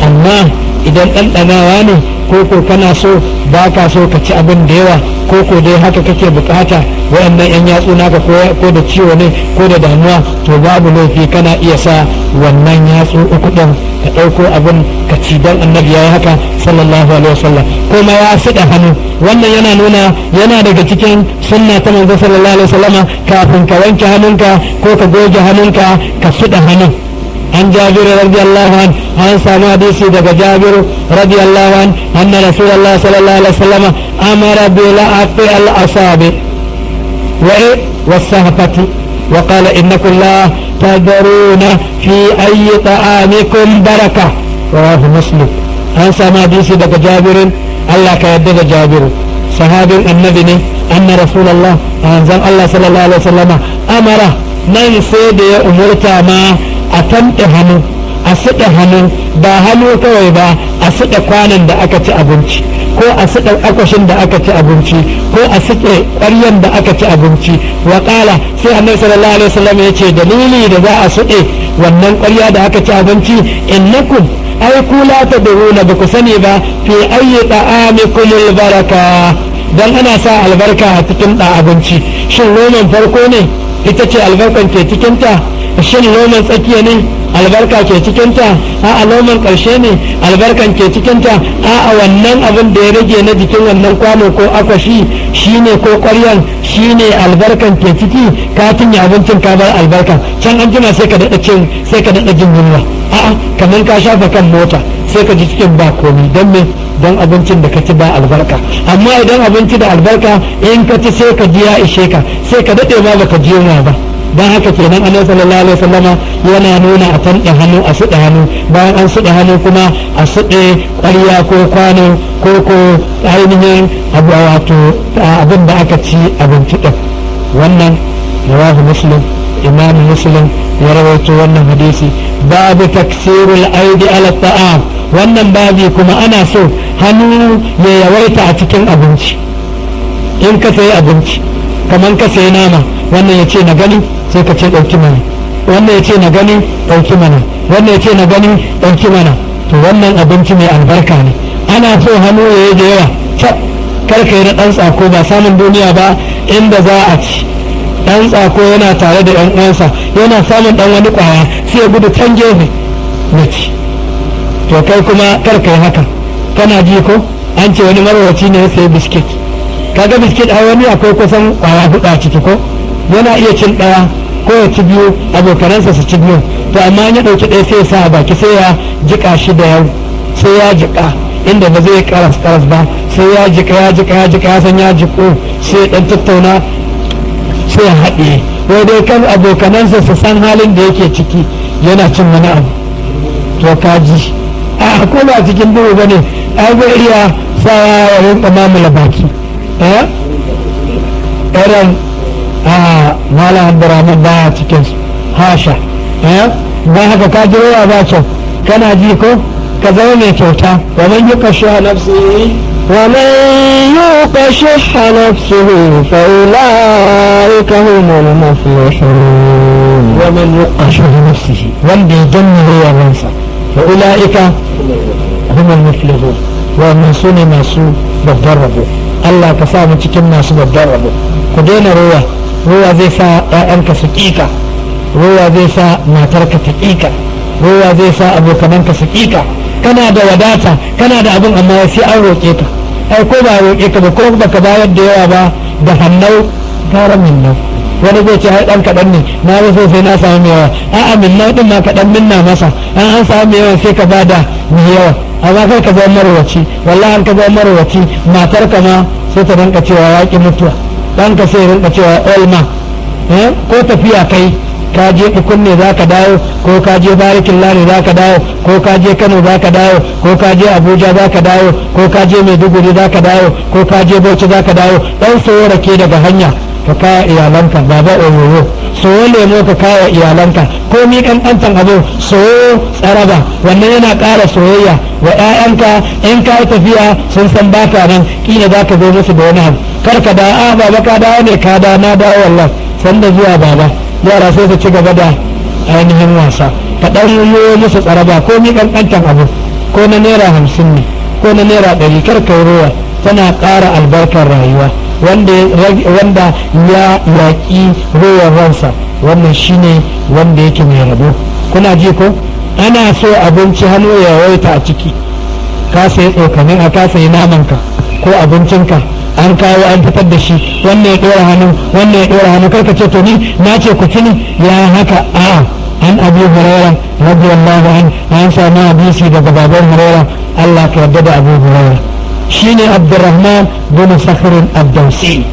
amma idan ɗanɗanawa ne ko kana so ba ka so ka ci abin da yawa ko dai haka kake bukata waɗannan yan yatsu naka ko da ciwo ne ko da damuwa to babu laifi kana iya sa wannan yatsu uku ɗin ka ɗauko abin ka ci dan annabi ya yi haka sallallahu alaihi wasallam. kuma ya suɗa hannu, wannan yana nuna yana daga cikin sunna ta manzo sallallahu alaihi wasallama kafin ka wanke hannunka ko ka goge hannunka ka suɗa hannun. عن جابر رضي الله عنه عن سماديس دق جابر رضي الله عنه أن رسول الله صلى الله عليه وسلم أمر بلعق الأصابع والسهفة وقال إنكم لا تدرون في أي طعامكم بركة رواه مسلم. عن سماديس دق جابر الله كيدد جابر صحابي النبي أن رسول الله أنزل الله صلى الله عليه وسلم أمر من سيد أمرتا ما a tanɗe hannu a suɗe hannu ba hannu kawai ba a suɗe kwanan da aka ci abinci ko a suɗe akwashin da aka ci abinci ko a suɗe ƙwaryan da aka ci abinci. wa ƙala sai annabi sallallahu alaihi wasallam ya ce dalili da za a suɗe wannan ƙwarya da aka ci abinci innakum ai ku la tadruna ba ku sani ba fi ayyi ta'amikum albaraka dan ana sa albarka a cikin da abinci. shin noman farko ne ita ce albarkan ke cikin ta? shin noman tsakiya ne albarka ke cikinta? a noman ƙarshe ne albarkan ke cikinta? a wannan abin da ya rage na jikin wannan kwano ko akwashi shine ko ƙwaryan shine albarkan ke ciki? ka cinye abincin ka bar albarka can an jima sai ka daɗa jin yunwa. a'a kamar ka shafa kan mota sai ka ji cikin ba komi. don me? don abincin da ka ci ba albarka. amma idan abinci da albarka in ka ci sai ka ji ya ishe ka, sai ka daɗe ma baka ji yunwa ba. don haka kenan annabi sallallahu alaihi wasallama yana nuna a tanɗe hannu a suɗe hannu, bayan an suɗe hannu kuma a suɗe ƙwarya ko kwano ko ainihin abu wato abin da aka ci abinci ɗin. wannan rawahu muslim, imam muslim ya rawaito wannan hadisi. babu taksirul aidi ala ta'am, wannan babi kuma ana so hannu ya yawaita a cikin abinci. in ka sayi abinci kamar ka sayi nama, wannan ya ce na gani sai ka ce ɗauki mana, wannan ya ce na gani ɗauki mana, wannan ya ce na gani ɗauki mana. to wannan abinci mai albarka ne, ana so hannu ya yi da yawa. kar ka yi na ɗan tsako, ba samun duniya ba inda za a ci. ɗan tsako yana tare da 'yan uwansa yana samun ɗan wani ƙwaya sai ya gudu can gefe na ci. to kai kuma kar ka yi haka. kana ji ko an ce wani marwaci ne ya sayi biskit, kaga biskit ai wani akwai kusan ƙwaya huɗu a ciki ko yana iya cin ɗaya ko ya ci biyu abokanansa su ci biyu, to amma ya ɗauki ɗaya sai ya sa a baki sai ya jiƙa shi da yau, sai ya jiƙa inda ba zai karas ba, sai ya jiƙa ya san ya jiƙo, sai ɗan tattauna sai ya haɗe wai dai kan abokanansa su san halin da yake ciki yana cin wani abu. to kaji a ko ba cikin duhu ba ne ai zai iya sa ya rinka mamula baki irin malam abdurrahman baya cikin hasha ba haka ka ji ba kyau. kana ji ko ka zama mai kyauta wa man yuka sha nafsi ومن يوق شح نفسه فأولئك هم المفلحون ومن يوق شح نفسه وندي جنة هي الرنسة فأولئك هم المفلحون ومن سنة ناسو بالضربوا الله كسامة cikin nasu بالضربوا ku daina ruwa zai sa ‘ya'yanka su ƙiƙa ruwa zai sa matarka ta ƙiƙa ruwa zai sa abokananka su ƙiƙa kana da wadata kana da abin amma sai an roƙe ka ai ko ba roƙe ka ba ko baka bayar da yawa ba da hannau gara min nan wani zai ce ai dan kaɗan ne na so sai na samu mai yawa a'a min nan din ma kaɗan minna masa an samu mai yawa sai ka bada mai yawa amma kai ka zama marwaci wallahi an ka zama marwaci matarka ma sai ta rinka cewa yaƙi mutuwa ɗanka sai rinka cewa olma ko tafiya kai ka je kunne za ka dawo ko ka je barikin lari za ka dawo ko ka je kano za ka dawo ko ka je abuja za ka dawo ko ka je maiduguri za ka dawo ko ka je bauchi za ka dawo ɗan sayo rake daga hanya ka kaya iyalanka baba oyoyo soyo lemo ka kaya iyalanka ko mi kankantan abu soyo tsaraba wannan yana ƙara soyayya wa 'ya'yanka in ka yi tafiya sun san baka nan kila za ka zo musu da wani abu kar ka da a baba ka dawo ne ka da na dawo wallah sanda zuwa baba yara sai su ci gaba da ainihin wasa ka ɗan yi musu tsaraba ko mi kankantan abu ko na naira 50 ne ko na naira 100 kar ka yi ruwa tana ƙara albarkar rayuwa wanda ya yaƙi ruwan ransa wannan shine wanda yake mai rabo kuna ji ko ana so abinci hannu ya waita a ciki ka sayi tsokanin a ka sayi namanka ko abincinka an kawo an fitar da shi wannan ya ɗora hannu karka ce to ni na ce ku ci ya haka a an abu hurairah radiyallahu an samu hadisi daga baban hurairah Allah ka yarda da abu hurairah shine Abdurrahman bin Sakhr ad-Dawsi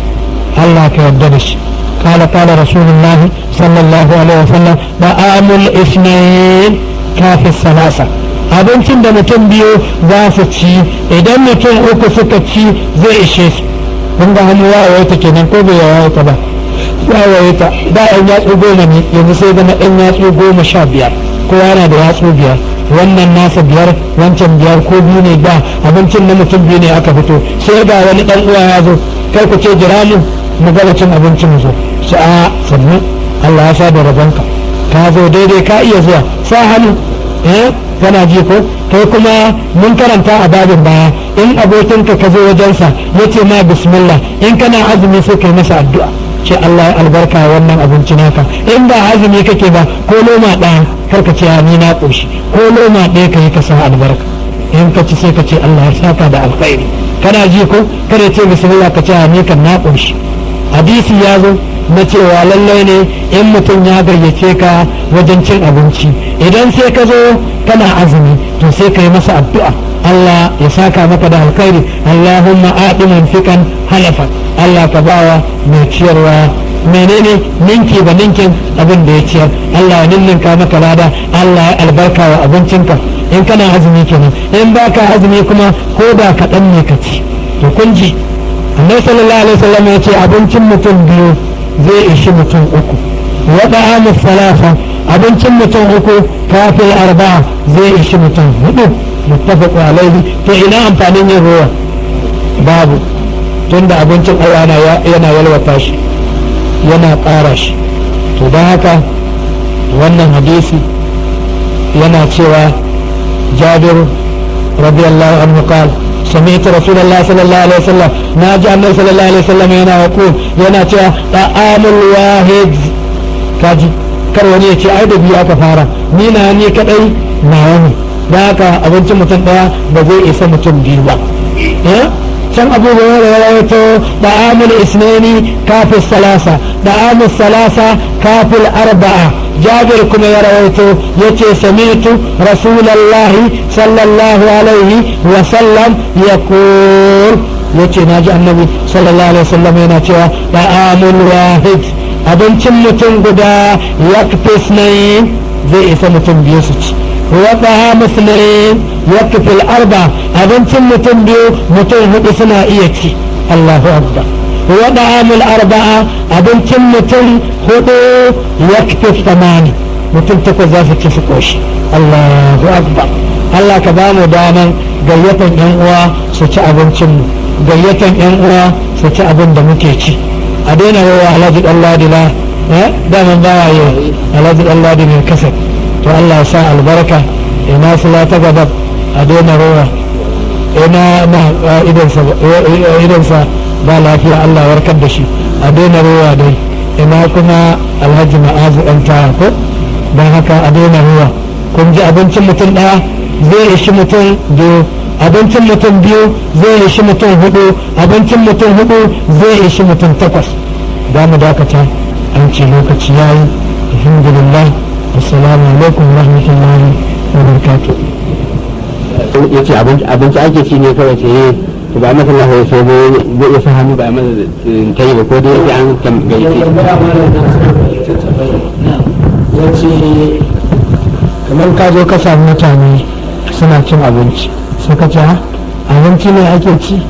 Allah ka yarda da shi قال رسول الله صلى الله عليه وسلم طعام الاثنين كافي الثلاثة abincin da mutum biyu za su ci idan mutum uku suka ci zai ishe su kun ga hannu ya waita kenan ko bai waita ba ya waita da yan yatsu 10 ne yanzu sai zama yan yatsu 15 kowa yana da yatsu 5 wannan nasa 5 wancan 5 ko biyu ne da abincin na mutum biyu ne aka fito sai ga wani dan uwa ya zo kai ku ce jira mu gaba cin abincin mu zo sai a sannu Allah ya sa da rabonka ka zo daidai ka iya zuwa sa hannu kana ji ko kai kuma mun karanta a babin baya in abokinka ka zo wajensa ya ce ma bismillah in kana azumi sai kai masa addu'a ce Allah ya albarka wannan abinci naka in ba azumi kake ba ko loma ɗaya kar ka ce ni na ƙoshi ko loma ɗaya ka yi ka sa albarka in ka ci sai ka ce Allah ya saka da alkhairi kana ji ko kada ce bismillah ka ce ni kan na ƙoshi hadisi ya zo na cewa lallai ne in mutum ya gayyace ka wajen cin abinci idan sai ka zo kana azumi to sai ka yi masa addu'a Allah ya saka maka da alkhairi Allahumma aɗi fikan halafa Allah ka bawa mai ciyarwa menene ninki ba ninkin abin da ya ciyar Allah ya ninninka maka lada Allah ya albarka wa abincinka in kana azumi kenan in baka azumi kuma ko da kaɗan ne ka ci to kun ji annabi sallallahu alaihi wasallam ya ce abincin mutum biyu zai ishi mutum uku wa ta'amu salasa abincin mutum uku kafin arba'a zai ishi mutum hudu muttafaqu alaihi to ina amfanin yin ruwa babu tunda abincin Allah yana yalwata shi yana ƙara shi to don haka wannan hadisi yana cewa Jabir radiyallahu anhu qala سمعت رسول الله صلى الله عليه وسلم ناجي النبي صلى الله عليه وسلم هنا يقول هنا طعام الواحد كاجي kar wani ya ce ai da biyu aka fara ni na ni kadai na wani da haka abincin mutum daya ba zai isa mutum biyu ba can abubuwan da ya rawaito da'amul isnani kafin salasa da'amul salasa kafin arba'a jabir kuma ya rawaito yace sami'tu rasulallahi sallallahu alaihi wa sallam yaqul yace naji annabi sallallahu alaihi wasallam yana cewa da'amul wahid abincin mutum guda yakfi isnayn zai isa mutum biyu su ci wa da'amul isnayn yakfi al-arba abincin mutum biyu mutum hudu suna iya ci Allahu akbar wa da'amul arba'a abincin mutum hudu yakfi 8 mutum 8 za su ci su koshi Allahu akbar Allah ka ba mu daman gayyatan yan uwa su ci abincin mu, gayyatan yan uwa su ci abin da muke ci. A daina rawa Alhaji Ɗanladila daman ba yi Alhaji Ɗanladi mai kasar, to Allah ya sa albarka. Ina sula ta gabab a daina rawa, ina na idansa ba lafiya Allah warkar da shi, a daina rawa dai. Ina kuma Alhaji Ma'azu ɗan tara ko, don haka a daina rawa. Kun ji abincin mutum ɗaya zai ishi mutum biyu, abincin mutum biyu zai ishi mutum hudu, abincin mutum hudu zai ishi mutum takwas. Za mu dakata, an ce lokaci ya yi. Alhamdulillah, assalamu alaikum rahmatullahi wa barakatuh. Ya ce abinci ake ci ne kawai ce to ba masa Allah sai zai iya sa hannu ba masa tayi ba ko dai sai an tambaye shi. Ya ce kamar ka zo ka samu mutane suna cin abinci sai ka ce abinci ne ake ci,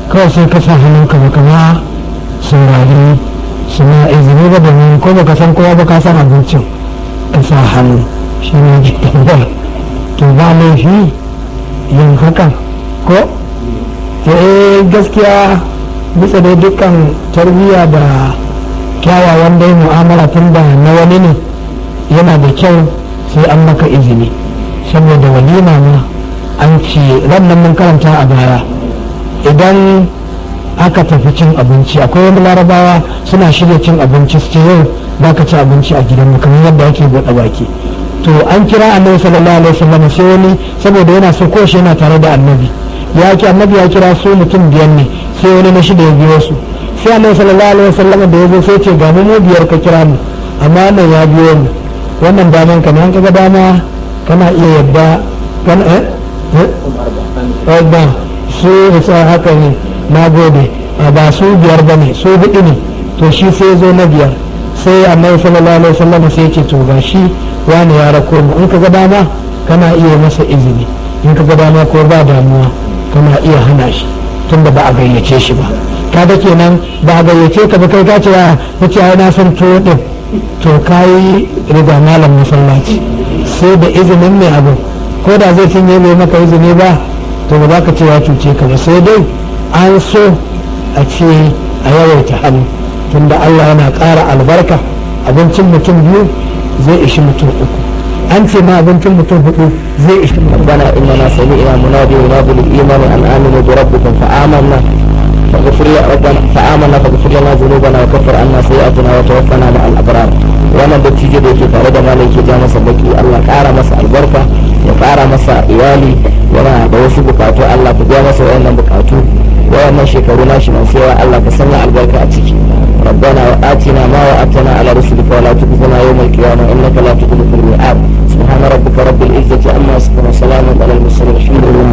kawai sai ka sa hannunka ba kama saurari suna izini ba domin ko baka san kowa ba ka san abincin ka sa hannu shi ne ji tambaya to ba laifi yin hakan ko gaskiya bisa dai dukkan tarbiyya da kyawawan dai mu'amala tun da na wani ne yana da kyau sai an maka izini, saboda walima ma an ce rannan mun karanta a baya idan aka tafi cin abinci akwai wani larabawa suna shirya cin abinci su ce yau ba ka ci abinci a gidanmu kamar yadda ake buɗe baki. To an kira annabi sallallahu alaihi wasallam sai wani saboda yana so ko shi yana tare da annabi annabi ya kira su mutum biyar ne sai wani na shida ya biyo su, sai annabi sallallahu alaihi wasallam da ya zo sai ce ga mu biyar ka kira mu amma nan ya biyo mu, wannan daman ka ne an kaga dama kana iya yadda kana ba su isa haka ne na gode ba su biyar bane su hudu ne, to shi sai zo na biyar sai annabi sallallahu alaihi wasallam sai ya ce to ga shi wani ya rako mu, in ka ga dama kana iya masa izini, in ka ga dama ko ba damuwa kana iya hana shi tunda ba a gayyace shi ba. kaga kenan ba a gayyace ka ba kai ka ce ya ce ai na san tuwo din, to kai riga malam masallaci sai da izinin mai abu, ko da zai cinye mai maka izini ba to ba za ka ce ya cuce ka ba, sai dai an so a ce a yawaita hannu tunda Allah yana ƙara albarka. Abincin mutum biyu zai ishi mutum uku, an ce ma abincin mutum hudu zai ishi mutum. Bana inna sami'na munadi yunadi lil imani an aminu bi rabbikum fa amanna فاغفر ربنا فآمنا فاغفر لنا ذنوبنا وكفر عنا سيئاتنا وتوفنا مع الأبرار. wannan dattijo da yake tare da malai ke ja masa baki Allah kara masa albarka ya kara masa iyali, yana da wasu bukatu Allah ka biya masa wayannan bukatu, wayannan shekaru nashi masu yawa Allah ka sanya albarka a ciki. ربنا وآتنا ما وعدتنا على رسلك ولا تخزنا يوم القيامة إنك لا تخلف الميعاد. سبحان ربك رب العزة عما يصفون وسلام على المرسلين الحمد لله.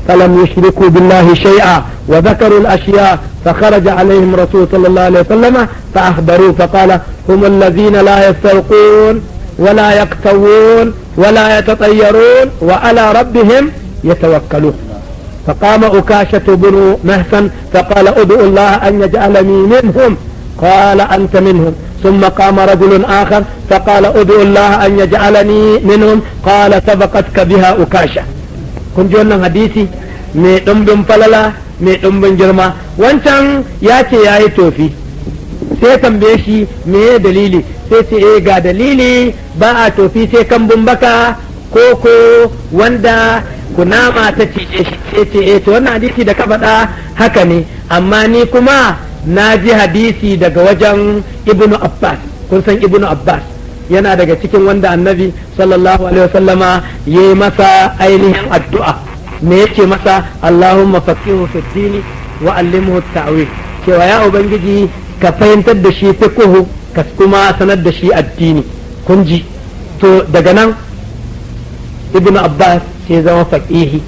فلم يشركوا بالله شيئا وذكروا الأشياء فخرج عليهم رسول صلى الله عليه وسلم فأخبروه فقال هم الذين لا يسترقون ولا يقتوون ولا يتطيرون وعلى ربهم يتوكلون. فقام أكاشة بن محسن فقال ادعوا الله أن يجعلني منهم، قال أنت منهم. ثم قام رجل آخر فقال ادعوا الله أن يجعلني منهم، قال سبقتك بها أكاشة. kun ji wannan hadisi mai ɗumbin falala mai ɗumbin girma. Wancan ya ce ya yi tofi, sai tambaye shi me dalili, sai ce ga dalili ba a tofi sai kambun baka ko wanda kunama ta cije shi, sai ce to wannan hadisi da ka faɗa haka ne, amma ni kuma na ji hadisi daga wajen ibnu Abbas. Kun san ibnu Abbas yana daga cikin wanda annabi sallallahu alaihi wasallama ya yi masa ainihin addu'a, me yake masa Allahumma faqihu fi dini wa allimhu ta'wil, cewa ya ubangiji ka fahimtar da shi fiqhu ka kuma sanar da shi addini. kun ji to daga nan ibnu Abbas sai zama faqihi,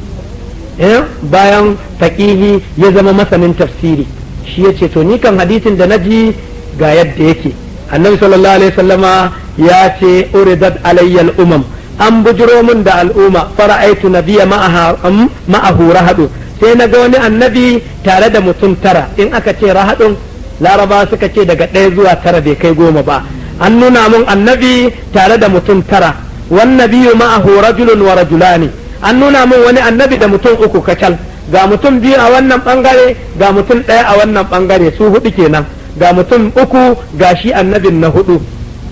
bayan faqihi ya zama masanin tafsiri. shi yace to ni kan hadisin da naji ga yadda yake, annabi sallallahu alaihi wasallama ya ce uridat alayyal umam, an bujiro min da al'umma, fara'aitu nabiyya ma'ahu rahadu, sai na ga wani annabi tare da mutum tara. in aka ce rahadun laraba suka ce daga 1 zuwa 9 bai kai 10 ba, an nuna mun annabi tare da mutum 9 wan nabiyyu ma'ahu rajulun wa rajulani an nuna min wani annabi da mutum uku kacal ga mutum biyu a wannan bangare ga mutum ɗaya a wannan bangare su hudu kenan ga mutum uku ga shi annabin na hudu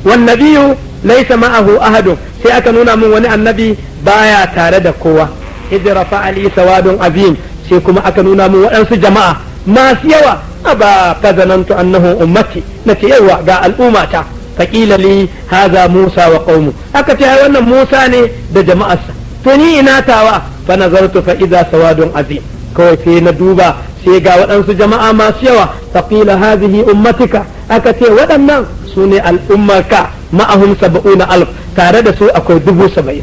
wan nabiyyu laysa ma'ahu ahadun sai aka nuna min wani annabi baya tare da kowa idra fa'ali sawadun azim sai kuma aka nuna min waɗansu jama'a masu yawa aba kazanantu annahu ummati nace yawa ga al'ummata faqila li hadha musa wa qaumu aka ce wannan musa ne da jama'arsa to ni ina tawa fa nazartu fa idza sawadun azim kawai sai na duba sai ga waɗansu jama'a masu yawa faqila hadhihi ummatika aka ce waɗannan su ne al'ummarka ma'ahum 70,000 tare da su akwai 70,000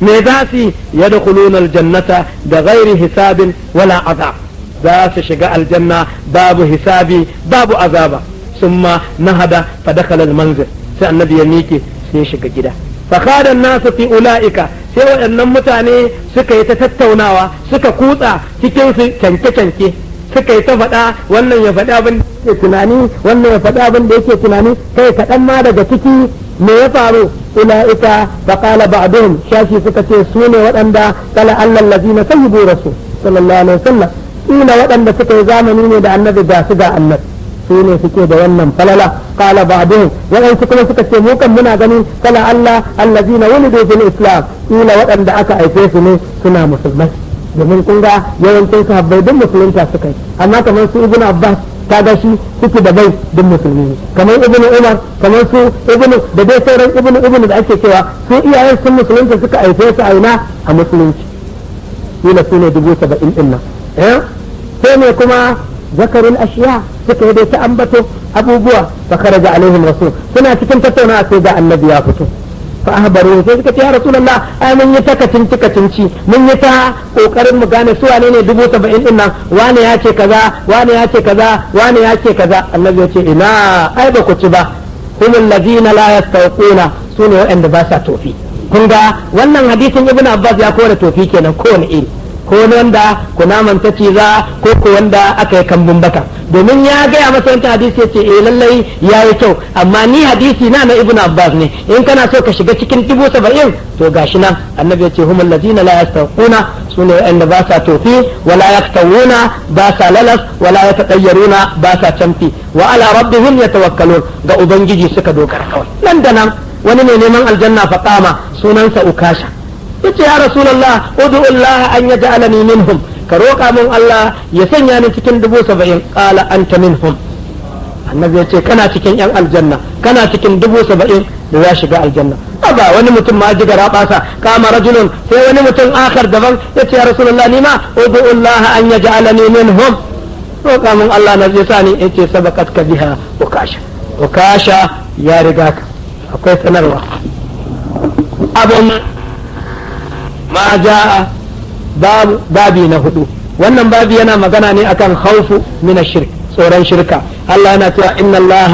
me za su yadkhuluna aljannata da ghairi hisabin wala azab za su shiga aljanna babu hisabi babu azaba summa nahada fa dakhala almanzil sai annabi ya miƙe sai ya shiga gida fa khada an-nasu fi ulaika sai waɗannan mutane suka yi ta tattaunawa suka kutsa cikin su canke-canke suka yi ta faɗa wannan ya faɗi abin da yake tunani wannan ya faɗi abin da yake tunani kai kaɗan ma daga ciki me ya faru ulaika fa qala ba'duhum shashi suka ce su ne waɗanda kala allal ladina sayyibu rasul sallallahu alaihi wasallam ina waɗanda suka yi zamani ne da annabi ga su ga annabi su ne suke da wannan falala qala ba'duhum waɗansu kuma suka ce mu kan muna ganin kala Allah allazina wulidu fil islam ina waɗanda aka haife su ne suna musulmai domin kun ga yawancin sahabbai duk musulunta suka yi amma kamar su ibnu abbas kaga shi suke da bai duk musulmi kamar ibnu umar kamar su ibnu da dai sauran ibnu da ake cewa su iyayen sun musulunta suka haife su a ina a musulunci kila su ne 70,000 din nan sai ne kuma zakarul ashiya suka yi dai ta ambato abubuwa fa kharaja alaihim rasul suna cikin tattaunawa sai ga annabi ya fito fa ahbaru sai suka ce ya rasulullah ai mun yi ta kacinci mun yi ta kokarin mu gane su wane ne 70,000 din nan wane ya ce kaza wane ya ce kaza wane ya ce kaza annabi ya ce ina ai ba ku ci ba humul ladina la yastawquna su ne waɗanda ba sa tofi kun ga wannan hadisin ibnu abbas ya kore tofi kenan kowane iri ko wanda kunaman ta ciza ko wanda aka yi kambun baka domin ya gaya masa wancan hadisi ya ce lallai ya yi kyau amma ni hadisi na ibnu abbas ne in kana so ka shiga cikin 70,000 to gashi nan annabi ya ce humul ladina la yastaquna sune wanda ba sa tofi wala yaktawuna ba sa lalas wala yatatayyaruna ba sa camfi wa ala rabbihim yatawakkalun ga ubangiji suka dogara kawai nan da nan wani ne neman aljanna fa qama sunansa ukasha yace ya rasulullah ud'u Allah an yaj'alani minhum ka roƙa min Allah ya sanya ni cikin 70,000 qala anta minhum annabi yace kana cikin yan aljanna kana cikin 70,000 da ya shiga aljanna ba wani mutum ma ji gara basa kama rajulun sai wani mutum akhar daban yace ya rasulullah ni ma ud'u Allah an yaj'alani minhum roƙa min Allah na zai sani yace sabaqat ka biha ukasha ya riga ka akwai sanarwa abun ma ja'a babi na hudu wannan babi yana magana ne akan khawfu min ash-shirk tsoron shirka Allah yana cewa inna Allah